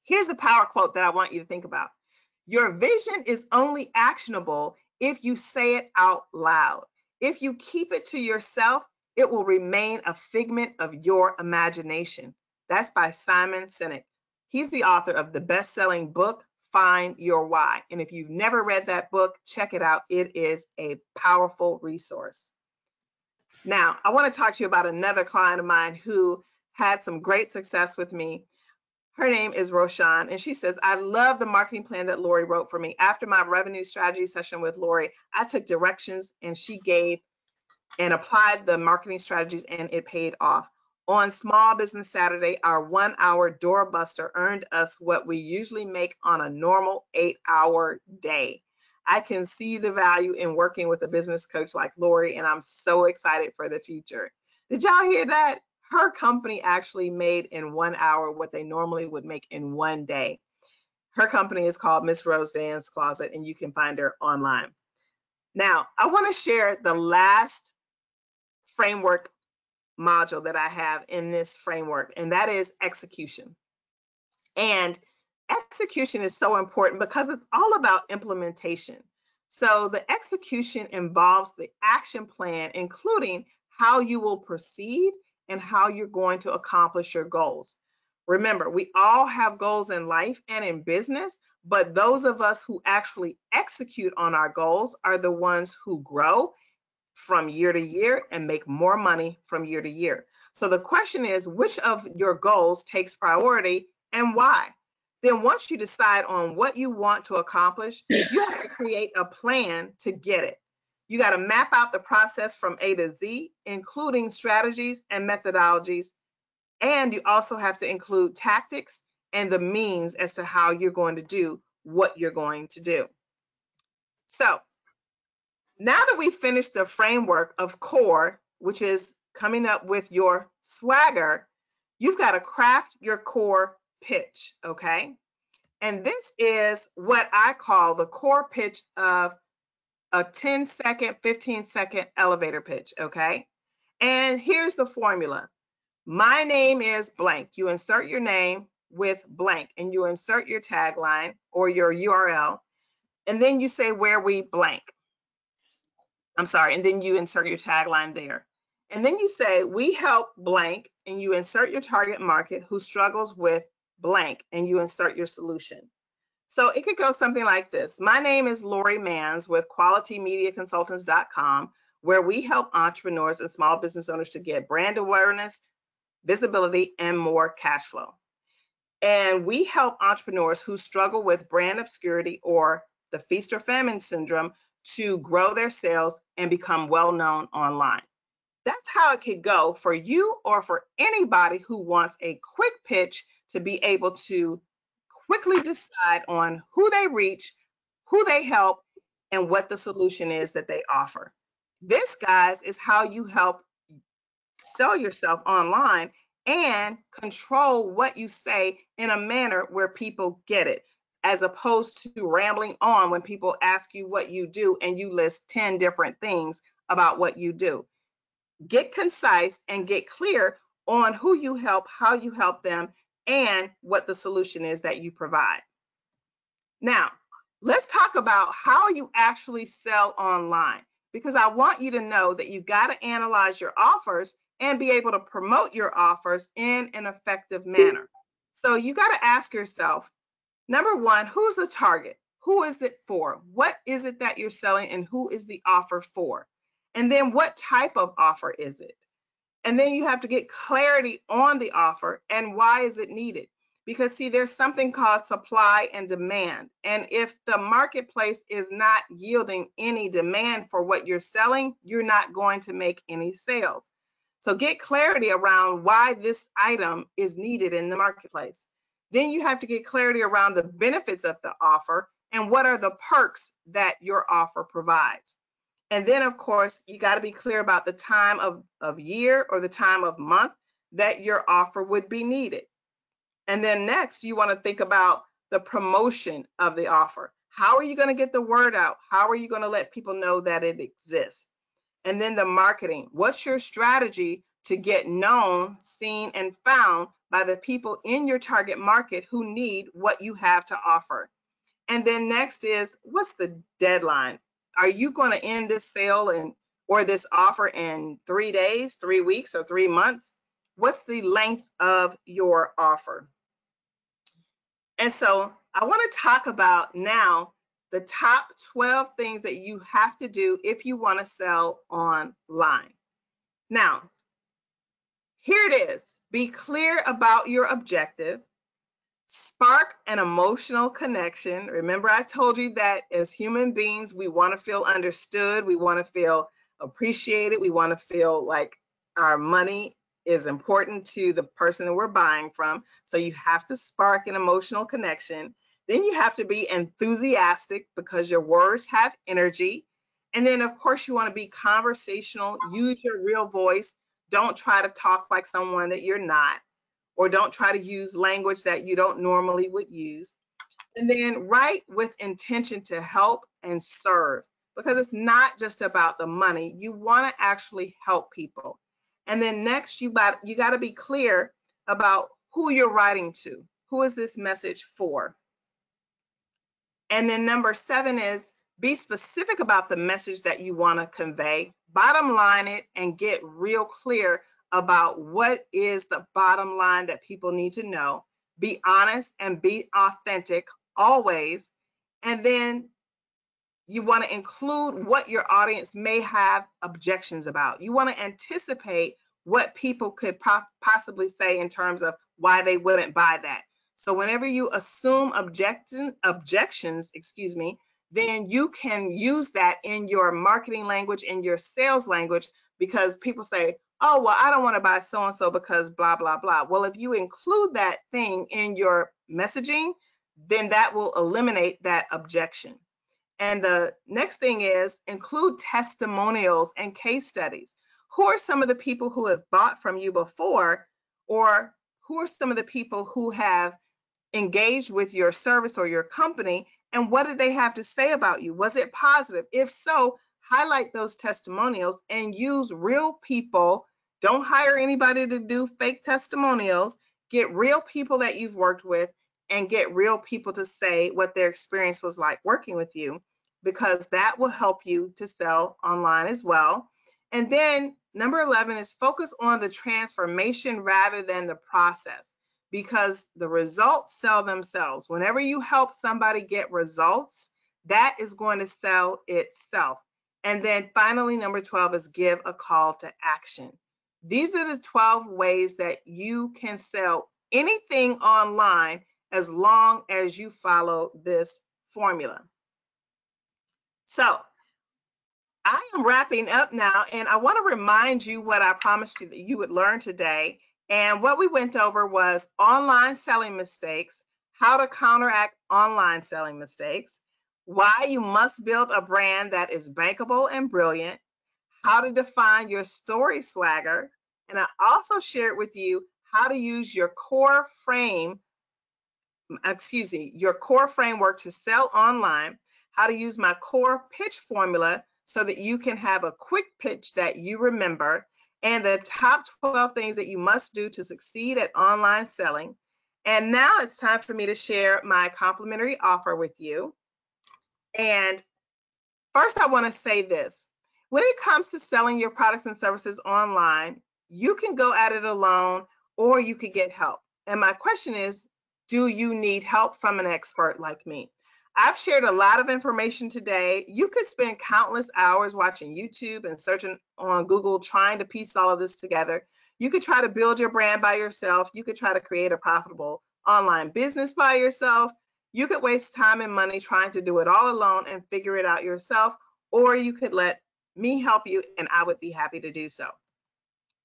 Here's the power quote that I want you to think about. Your vision is only actionable if you say it out loud. If you keep it to yourself, it will remain a figment of your imagination. That's by Simon Sinek. He's the author of the best-selling book, Find Your Why. And if you've never read that book, check it out. It is a powerful resource. Now, I want to talk to you about another client of mine who had some great success with me. Her name is Roshan, and she says, I love the marketing plan that Lori wrote for me. After my revenue strategy session with Lori, I took directions and she gave and applied the marketing strategies and it paid off. On Small Business Saturday, our 1-hour doorbuster earned us what we usually make on a normal 8-hour day. I can see the value in working with a business coach like Lori, and I'm so excited for the future. Did y'all hear that? Her company actually made in 1 hour what they normally would make in 1 day. Her company is called Miss Rose Dance Closet, and you can find her online. Now, I want to share the last framework module that I have in this framework, and that is execution. And execution is so important because it's all about implementation. So the execution involves the action plan, including how you will proceed and how you're going to accomplish your goals. Remember, we all have goals in life and in business, but those of us who actually execute on our goals are the ones who grow from year to year and make more money from year to year. So the question is, which of your goals takes priority and why? Then once you decide on what you want to accomplish, you have to create a plan to get it. You got to map out the process from A to Z, including strategies and methodologies. And you also have to include tactics and the means as to how you're going to do what you're going to do. So now that we've finished the framework of C.O.R.E, which is coming up with your swagger, you've got to craft your core pitch, okay? And this is what I call the core pitch of a 10-second, 15-second elevator pitch, okay? And here's the formula. My name is blank. You insert your name with blank, and you insert your tagline or your URL, and then you say where we blank. I'm sorry, and then you insert your tagline there. And then you say, we help blank, and you insert your target market who struggles with blank, and you insert your solution. So it could go something like this. My name is Lori Mans with QualityMediaConsultants.com. where we help entrepreneurs and small business owners to get brand awareness, visibility, and more cash flow. And we help entrepreneurs who struggle with brand obscurity or the feast or famine syndrome to grow their sales and become well known online. That's how it could go for you or for anybody who wants a quick pitch to be able to quickly decide on who they reach, who they help, and what the solution is that they offer. This, guys, is how you help sell yourself online and control what you say in a manner where people get it, as opposed to rambling on when people ask you what you do and you list 10 different things about what you do. Get concise and get clear on who you help, how you help them, and what the solution is that you provide. Now, let's talk about how you actually sell online, because I want you to know that you got to analyze your offers and be able to promote your offers in an effective manner. So you got to ask yourself, number one, who's the target? Who is it for? What is it that you're selling and who is the offer for? And then what type of offer is it? And then you have to get clarity on the offer and why is it needed? Because see, there's something called supply and demand. And if the marketplace is not yielding any demand for what you're selling, you're not going to make any sales. So get clarity around why this item is needed in the marketplace. Then you have to get clarity around the benefits of the offer and what are the perks that your offer provides. And then, of course, you got to be clear about the time of year or the time of month that your offer would be needed. And then next, you want to think about the promotion of the offer. How are you going to get the word out? How are you going to let people know that it exists? And then the marketing. What's your strategy to get known, seen, and found by the people in your target market who need what you have to offer? And then next is, what's the deadline? Are you going to end this sale or this offer in 3 days, 3 weeks, or 3 months? What's the length of your offer? And so I want to talk about now the top 12 things that you have to do if you want to sell online. Now, here it is. Be clear about your objective. Spark an emotional connection. Remember, I told you that as human beings, we want to feel understood. We want to feel appreciated. We want to feel like our money is important to the person that we're buying from. So you have to spark an emotional connection. Then you have to be enthusiastic because your words have energy. And then, of course, you want to be conversational. Use your real voice. Don't try to talk like someone that you're not, or don't try to use language that you don't normally would use. And then write with intention to help and serve, because it's not just about the money. You want to actually help people. And then next, you got to be clear about who you're writing to. Who is this message for? And then number 7 is be specific about the message that you want to convey. Bottom line it and get real clear about what is the bottom line that people need to know. Be honest and be authentic always. And then you want to include what your audience may have objections about. You want to anticipate what people could possibly say in terms of why they wouldn't buy that. So whenever you assume objections, then you can use that in your marketing language, in your sales language, because people say, oh, well, I don't want to buy so-and-so because blah, blah, blah. Well, if you include that thing in your messaging, then that will eliminate that objection. And the next thing is include testimonials and case studies. Who are some of the people who have bought from you before, or who are some of the people who have engaged with your service or your company, and what did they have to say about you? Was it positive? If so, highlight those testimonials and use real people. Don't hire anybody to do fake testimonials. Get real people that you've worked with and get real people to say what their experience was like working with you, because that will help you to sell online as well. And then number 11 is focus on the transformation rather than the process, because the results sell themselves. Whenever you help somebody get results, that is going to sell itself. And then finally, number 12 is give a call to action. These are the 12 ways that you can sell anything online as long as you follow this formula. So I am wrapping up now, and I want to remind you what I promised you that you would learn today. And what we went over was online selling mistakes, how to counteract online selling mistakes, why you must build a brand that is bankable and brilliant, how to define your story swagger, and I also shared with you how to use your core framework to sell online, how to use my core pitch formula so that you can have a quick pitch that you remember, and the top 12 things that you must do to succeed at online selling. And now it's time for me to share my complimentary offer with you. And first, I want to say this. When it comes to selling your products and services online, you can go at it alone or you could get help. And my question is, do you need help from an expert like me? I've shared a lot of information today. You could spend countless hours watching YouTube and searching on Google trying to piece all of this together. You could try to build your brand by yourself. You could try to create a profitable online business by yourself. You could waste time and money trying to do it all alone and figure it out yourself, or you could let me help you, and I would be happy to do so.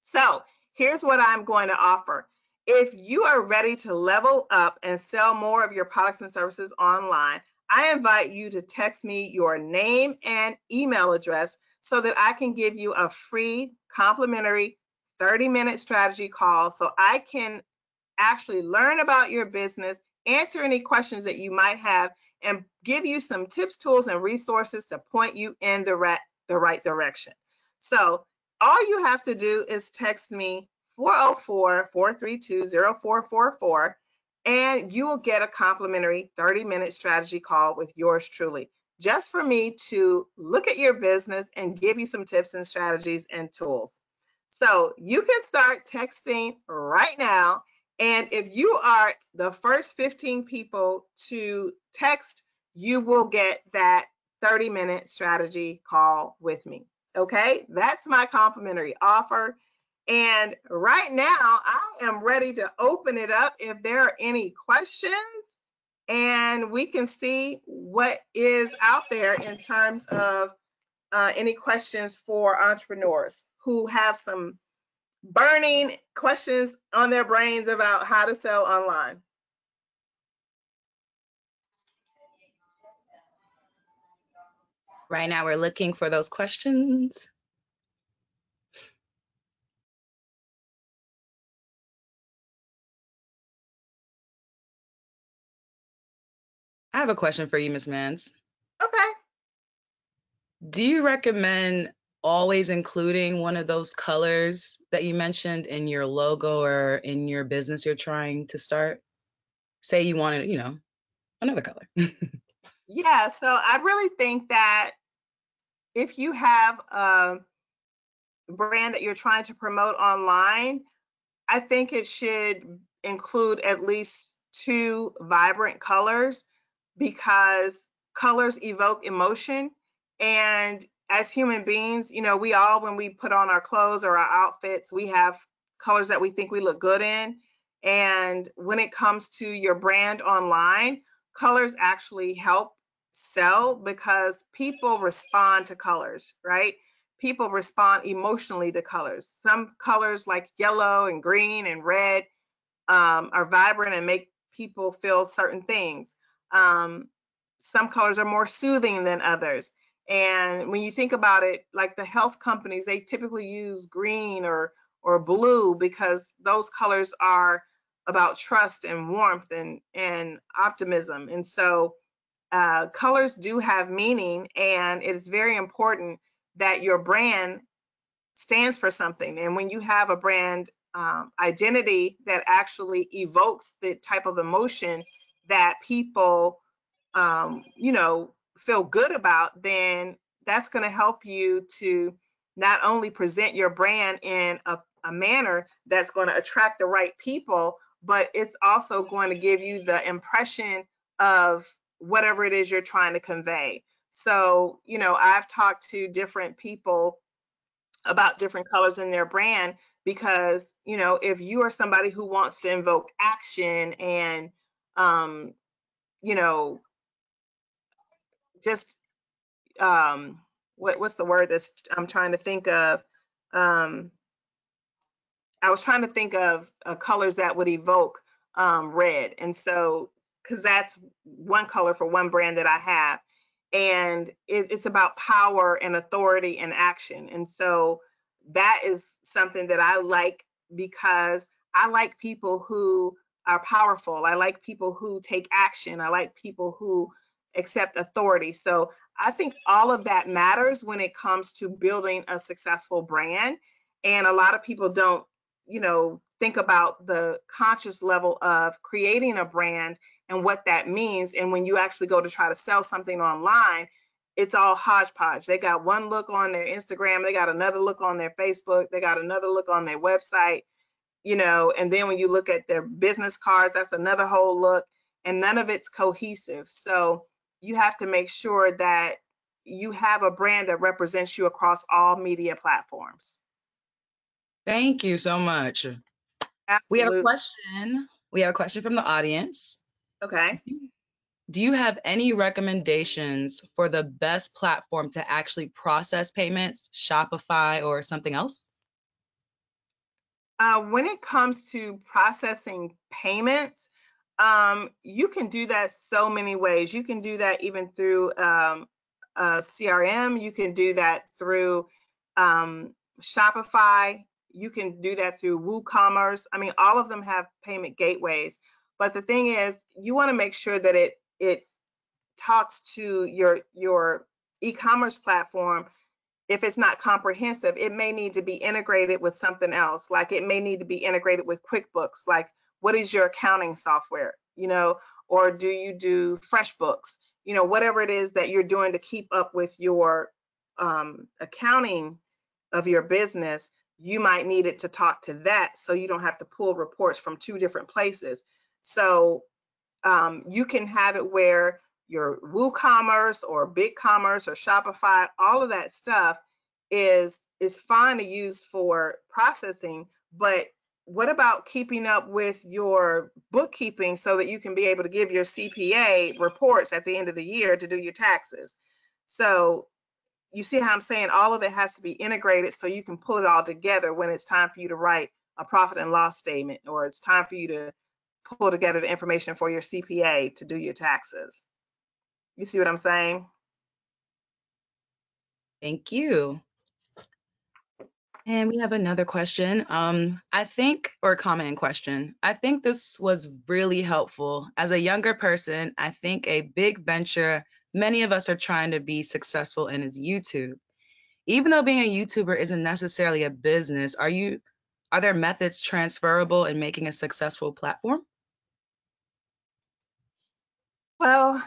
So here's what I'm going to offer. If you are ready to level up and sell more of your products and services online, I invite you to text me your name and email address so that I can give you a free complimentary 30-minute strategy call so I can actually learn about your business, answer any questions that you might have, and give you some tips, tools, and resources to point you in the right direction. So all you have to do is text me 404-432-0444, and you will get a complimentary 30-minute strategy call with yours truly, just for me to look at your business and give you some tips and strategies and tools. So you can start texting right now. And if you are the first 15 people to text, you will get that 30-minute strategy call with me. Okay, that's my complimentary offer. And right now, I am ready to open it up if there are any questions, and we can see what is out there in terms of any questions for entrepreneurs who have some burning questions on their brains about how to sell online. Right now, we're looking for those questions. I have a question for you, Ms. Mans. Okay. Do you recommend always including one of those colors that you mentioned in your logo or in your business you're trying to start? Say you wanted, another color. Yeah, so I really think that if you have a brand that you're trying to promote online, I think it should include at least 2 vibrant colors, because colors evoke emotion. And as human beings, we all, when we put on our clothes or our outfits, we have colors that we think we look good in. And when it comes to your brand online, colors actually help sell because people respond to colors, right? People respond emotionally to colors. Some colors like yellow and green and red are vibrant and make people feel certain things. Some colors are more soothing than others. And when you think about it, like the health companies, they typically use green or blue because those colors are about trust and warmth and optimism. And so colors do have meaning, and it is very important that your brand stands for something. And when you have a brand identity that actually evokes the type of emotion that people, feel good about, then that's going to help you to not only present your brand in a manner that's going to attract the right people, but it's also going to give you the impression of whatever it is you're trying to convey. So, I've talked to different people about different colors in their brand because, if you are somebody who wants to invoke action and, um, you know, just what's the word that's I'm trying to think of? Um, I was trying to think of colors that would evoke red. And so, because that's one color for one brand that I have. And it's about power and authority and action. And so that is something that I like because I like people who are powerful. I like people who take action. I like people who accept authority. So I think all of that matters when it comes to building a successful brand. And a lot of people don't think about the conscious level of creating a brand and what that means. And when you actually go to try to sell something online, it's all hodgepodge. They got one look on their Instagram, they got another look on their Facebook, they got another look on their website, and then when you look at their business cards, that's another whole look, and none of it's cohesive. So you have to make sure that you have a brand that represents you across all media platforms. Thank you so much. We have a Absolutely. question. We have a question from the audience. Okay. Do you have any recommendations for the best platform to actually process payments, Shopify or something else? When it comes to processing payments, you can do that so many ways. You can do that even through CRM. You can do that through Shopify. You can do that through WooCommerce. I mean, all of them have payment gateways. But the thing is, you want to make sure that it talks to your e-commerce platform. If it's not comprehensive, it may need to be integrated with something else. Like it may need to be integrated with QuickBooks. Like, what is your accounting software? Or do you do FreshBooks? Whatever it is that you're doing to keep up with your accounting of your business, you might need it to talk to that so you don't have to pull reports from two different places. So you can have it where your WooCommerce or BigCommerce or Shopify, all of that stuff is fine to use for processing, but what about keeping up with your bookkeeping so that you can be able to give your CPA reports at the end of the year to do your taxes? So you see how I'm saying all of it has to be integrated so you can pull it all together when it's time for you to write a profit and loss statement, or it's time for you to pull together the information for your CPA to do your taxes. You see what I'm saying? Thank you. And we have another question. Or comment and question. I think this was really helpful. As a younger person, I think a big venture many of us are trying to be successful in is YouTube. Even though being a YouTuber isn't necessarily a business, are there methods transferable in making a successful platform? Well,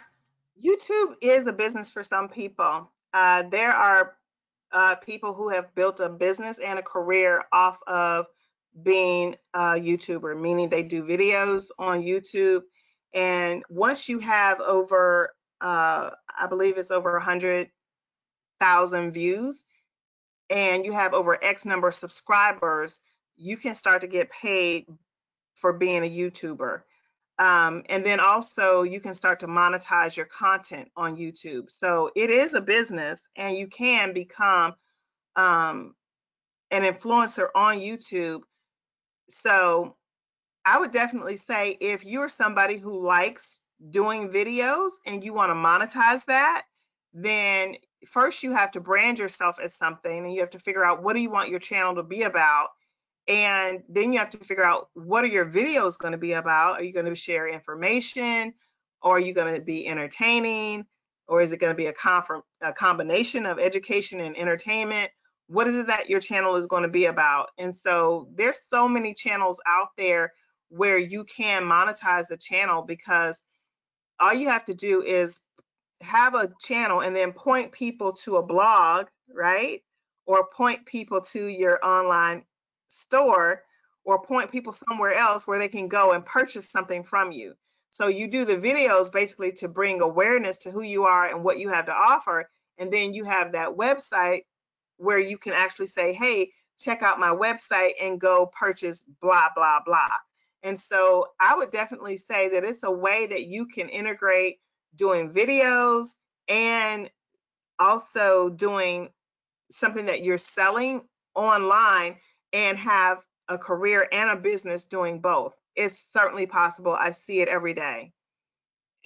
YouTube is a business for some people. There are people who have built a business and a career off of being a YouTuber, meaning they do videos on YouTube. And once you have over, I believe it's over 100,000 views, and you have over X number of subscribers, you can start to get paid for being a YouTuber. And then also you can start to monetize your content on YouTube. So it is a business, and you can become an influencer on YouTube. So I would definitely say if you're somebody who likes doing videos and you want to monetize that, then first you have to brand yourself as something, and you have to figure out what do you want your channel to be about. And then you have to figure out what are your videos going to be about. Are you going to share information, or are you going to be entertaining, or is it going to be a combination of education and entertainment? What is it that your channel is going to be about? And so there's so many channels out there where you can monetize the channel, because all you have to do is have a channel and then point people to a blog, right? Or point people to your online store, or point people somewhere else where they can go and purchase something from you. So you do the videos basically to bring awareness to who you are and what you have to offer. And then you have that website where you can actually say, hey, check out my website and go purchase blah, blah, blah. And so I would definitely say that it's a way that you can integrate doing videos and also doing something that you're selling online and have a career and a business doing both. It's certainly possible. I see it every day.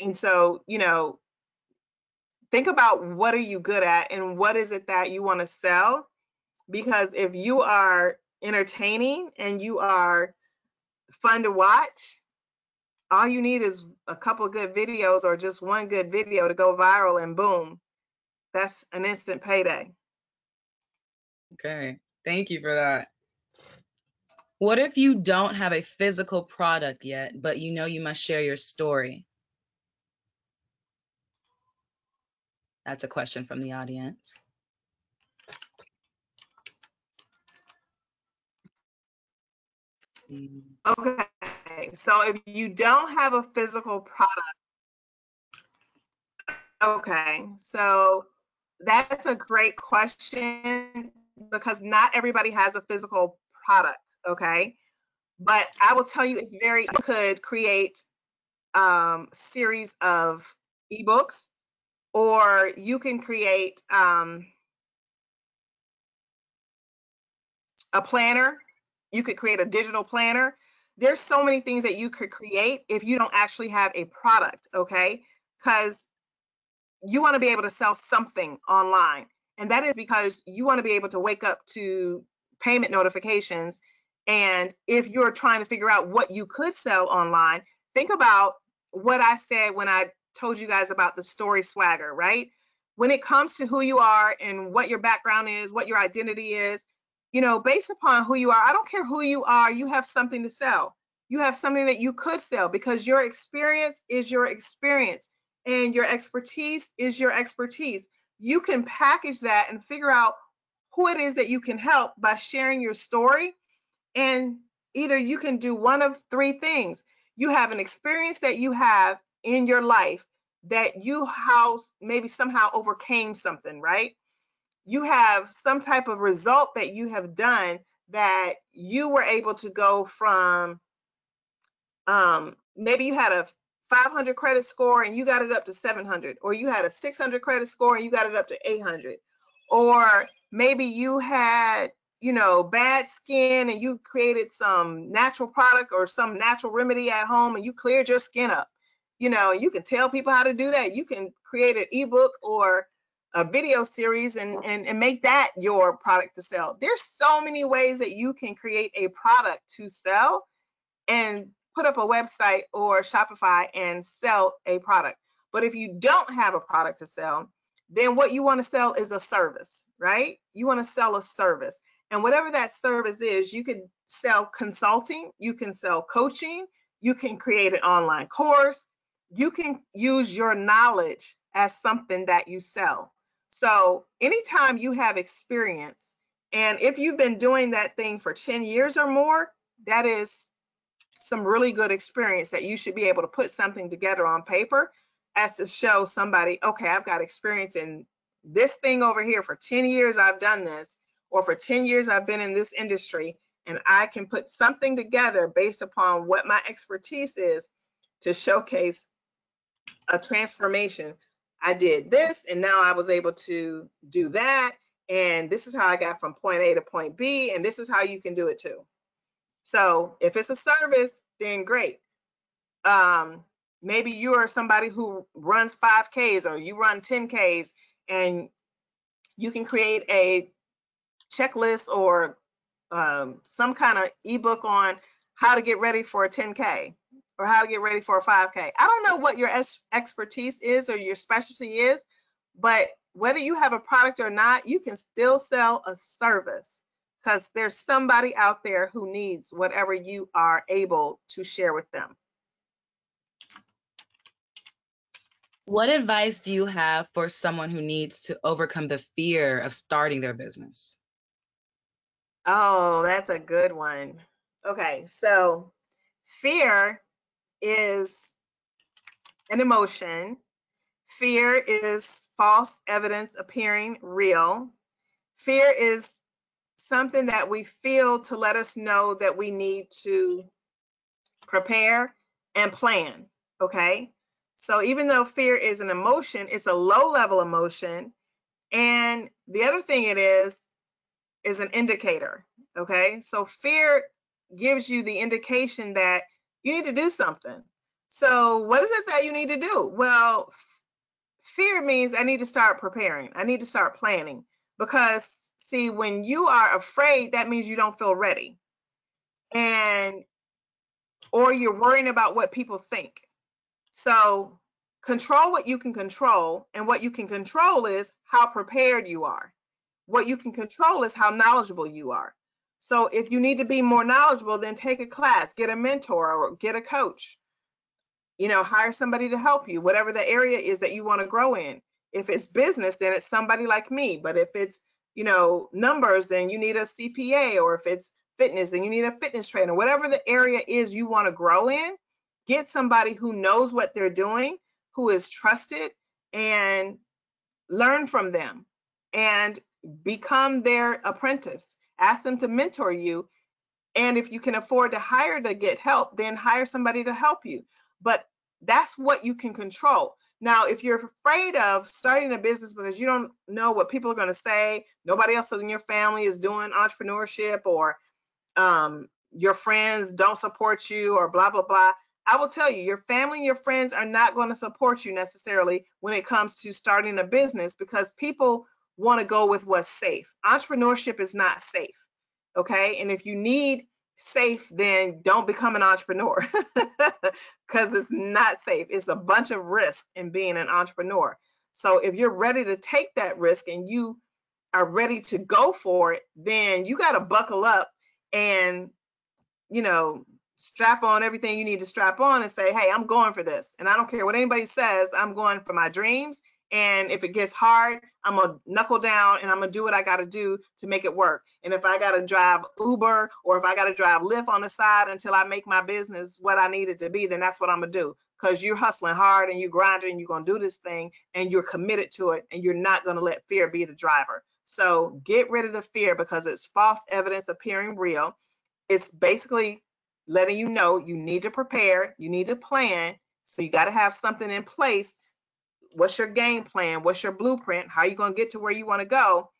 And so, think about what are you good at and what is it that you want to sell? Because if you are entertaining and you are fun to watch, all you need is a couple of good videos or just one good video to go viral and boom, that's an instant payday. Okay, thank you for that. What if you don't have a physical product yet, but you know you must share your story? That's a question from the audience. Okay, so if you don't have a physical product, okay, so that's a great question because not everybody has a physical product, okay? But I will tell you, it's very, you could create series of ebooks, or you can create a planner. You could create a digital planner. There's so many things that you could create if you don't actually have a product, okay? Because you want to be able to sell something online. And that is because you want to be able to wake up to payment notifications. And if you're trying to figure out what you could sell online, think about what I said when I told you guys about the story swagger, right? When it comes to who you are and what your background is, what your identity is, based upon who you are, I don't care who you are, you have something to sell. You have something that you could sell because your experience is your experience and your expertise is your expertise. You can package that and figure out who it is that you can help by sharing your story. And either you can do one of three things. You have an experience that you have in your life that you maybe somehow overcame something, right? You have some type of result that you have done that you were able to go from, maybe you had a 500 credit score and you got it up to 700, or you had a 600 credit score and you got it up to 800, or maybe you had, bad skin and you created some natural product or some natural remedy at home and you cleared your skin up. You can tell people how to do that. You can create an ebook or a video series and make that your product to sell. There's so many ways that you can create a product to sell and put up a website or Shopify and sell a product. But if you don't have a product to sell, then what you want to sell is a service, right? You want to sell a service. And whatever that service is, you can sell consulting, you can sell coaching, you can create an online course, you can use your knowledge as something that you sell. So anytime you have experience, and if you've been doing that thing for 10 years or more, that is some really good experience that you should be able to put something together on paper as to show somebody, okay, I've got experience in this thing over here. For 10 years, I've done this, or for 10 years, I've been in this industry, and I can put something together based upon what my expertise is to showcase a transformation. I did this, and now I was able to do that. And this is how I got from point A to point B, and this is how you can do it too. So if it's a service, then great. Maybe you are somebody who runs 5Ks or you run 10Ks, and you can create a checklist or some kind of ebook on how to get ready for a 10K or how to get ready for a 5K. I don't know what your expertise is or your specialty is, but whether you have a product or not, you can still sell a service because there's somebody out there who needs whatever you are able to share with them. What advice do you have for someone who needs to overcome the fear of starting their business? Oh, that's a good one. Okay, so fear is an emotion. Fear is false evidence appearing real. Fear is something that we feel to let us know that we need to prepare and plan. Okay. So even though fear is an emotion, it's a low level emotion. And the other thing it is an indicator. Okay. So fear gives you the indication that you need to do something. So what is it that you need to do? Well, fear means I need to start preparing. I need to start planning, because see, when you are afraid, that means you don't feel ready, and or you're worrying about what people think. So control what you can control, and what you can control is how prepared you are. What you can control is how knowledgeable you are. So if you need to be more knowledgeable, then take a class, get a mentor, or get a coach. Hire somebody to help you, whatever the area is that you want to grow in. If it's business, then it's somebody like me. But if it's, numbers, then you need a CPA. Or if it's fitness, then you need a fitness trainer. Whatever the area is you want to grow in, get somebody who knows what they're doing, who is trusted, and learn from them and become their apprentice. Ask them to mentor you. And if you can afford to hire to get help, then hire somebody to help you. But that's what you can control. Now, if you're afraid of starting a business because you don't know what people are going to say, nobody else in your family is doing entrepreneurship, or your friends don't support you, or blah, blah, blah, I will tell you, your family and your friends are not going to support you necessarily when it comes to starting a business, because people want to go with what's safe. Entrepreneurship is not safe. Okay. And if you need safe, then don't become an entrepreneur, because it's not safe. It's a bunch of risks in being an entrepreneur. So if you're ready to take that risk and you are ready to go for it, then you got to buckle up and, strap on everything you need to strap on and say, hey, I'm going for this. And I don't care what anybody says, I'm going for my dreams. And if it gets hard, I'm going to knuckle down and I'm going to do what I got to do to make it work. And if I got to drive Uber, or if I got to drive Lyft on the side until I make my business what I need it to be, then that's what I'm going to do. Because you're hustling hard and you're grinding and you're going to do this thing and you're committed to it, and you're not going to let fear be the driver. So get rid of the fear, because it's false evidence appearing real. It's basically letting you know you need to prepare, you need to plan. So you got to have something in place. What's your game plan? What's your blueprint? How are you going to get to where you want to go?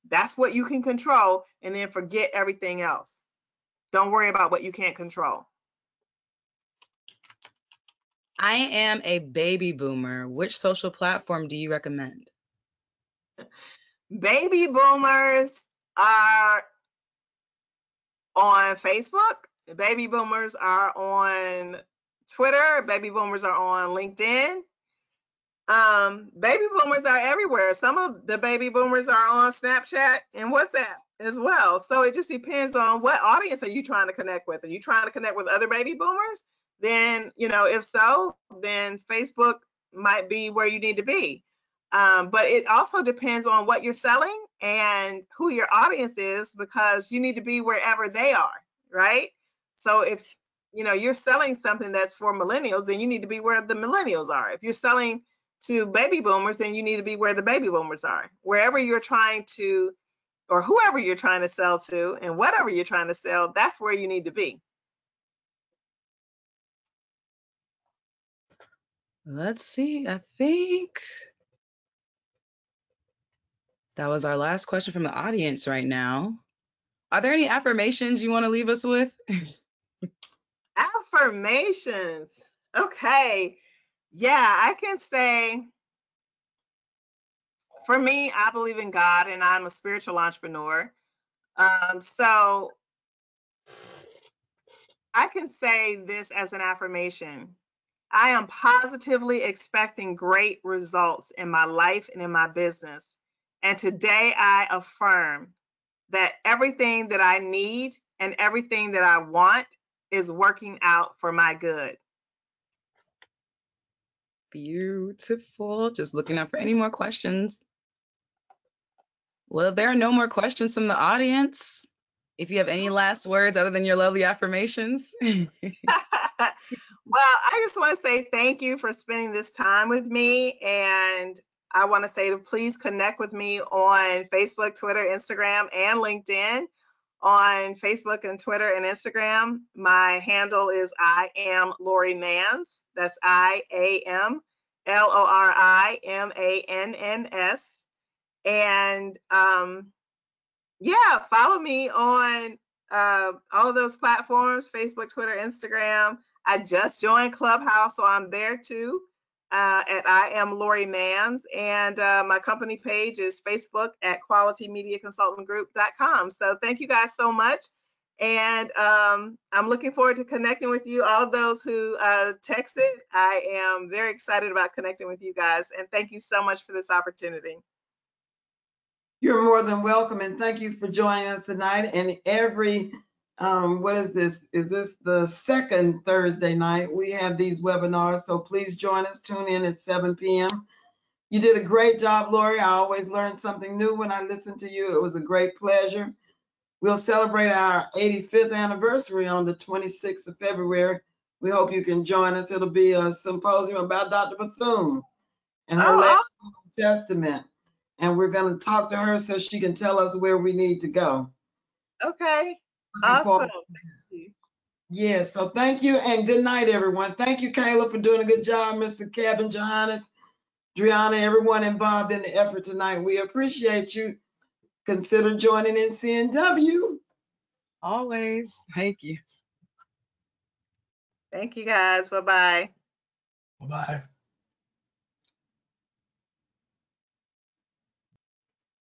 That's what you can control, and then forget everything else. Don't worry about what you can't control. I am a baby boomer. Which social platform do you recommend? Baby boomers are on Facebook. Baby boomers are on Twitter. Baby boomers are on LinkedIn. Baby boomers are everywhere. Some of the baby boomers are on Snapchat and WhatsApp as well. So it just depends on what audience are you trying to connect with. Are you trying to connect with other baby boomers? Then, if so, then Facebook might be where you need to be. But it also depends on what you're selling and who your audience is, because you need to be wherever they are, right? So if you're selling something that's for millennials, then you need to be where the millennials are. If you're selling to baby boomers, then you need to be where the baby boomers are. Wherever you're trying to, or whoever you're trying to sell to, and whatever you're trying to sell, that's where you need to be. Let's see. I think that was our last question from the audience right now. Are there any affirmations you want to leave us with? Affirmations. Okay. Yeah, I can say, for me, I believe in God and I'm a spiritual entrepreneur. So I can say this as an affirmation. I am positively expecting great results in my life and in my business. And today I affirm that everything that I need and everything that I want is working out for my good. Beautiful. Just looking up for any more questions. Well, there are no more questions from the audience. If you have any last words other than your lovely affirmations. Well, I just want to say thank you for spending this time with me. And I want to say to please connect with me on Facebook, Twitter, Instagram, and LinkedIn. On Facebook and Twitter and Instagram, my handle is I am Lori Mans. That's IAMLORIMANNS. And yeah, follow me on all of those platforms, Facebook, Twitter, Instagram. I just joined Clubhouse, so I'm there too at I am Lori Mans. And my company page is Facebook at qualitymediaconsultantgroup.com. So thank you guys so much. And I'm looking forward to connecting with you, all of those who texted. I am very excited about connecting with you guys. And thank you so much for this opportunity. You're more than welcome, and thank you for joining us tonight. And every, what is this? Is this the second Thursday night? We have these webinars, so please join us. Tune in at 7 p.m. You did a great job, Lori. I always learn something new when I listen to you. It was a great pleasure. We'll celebrate our 85th anniversary on the 26th of February. We hope you can join us. It'll be a symposium about Dr. Bethune and her last testament. And we're going to talk to her so she can tell us where we need to go. Okay. Awesome. Thank you. Yes. So thank you and good night, everyone. Thank you, Kayla, for doing a good job. Mr. Kevin, Johannes, Driana, everyone involved in the effort tonight. We appreciate you. Consider joining NCNW. Always. Thank you. Thank you, guys. Bye-bye. Bye-bye.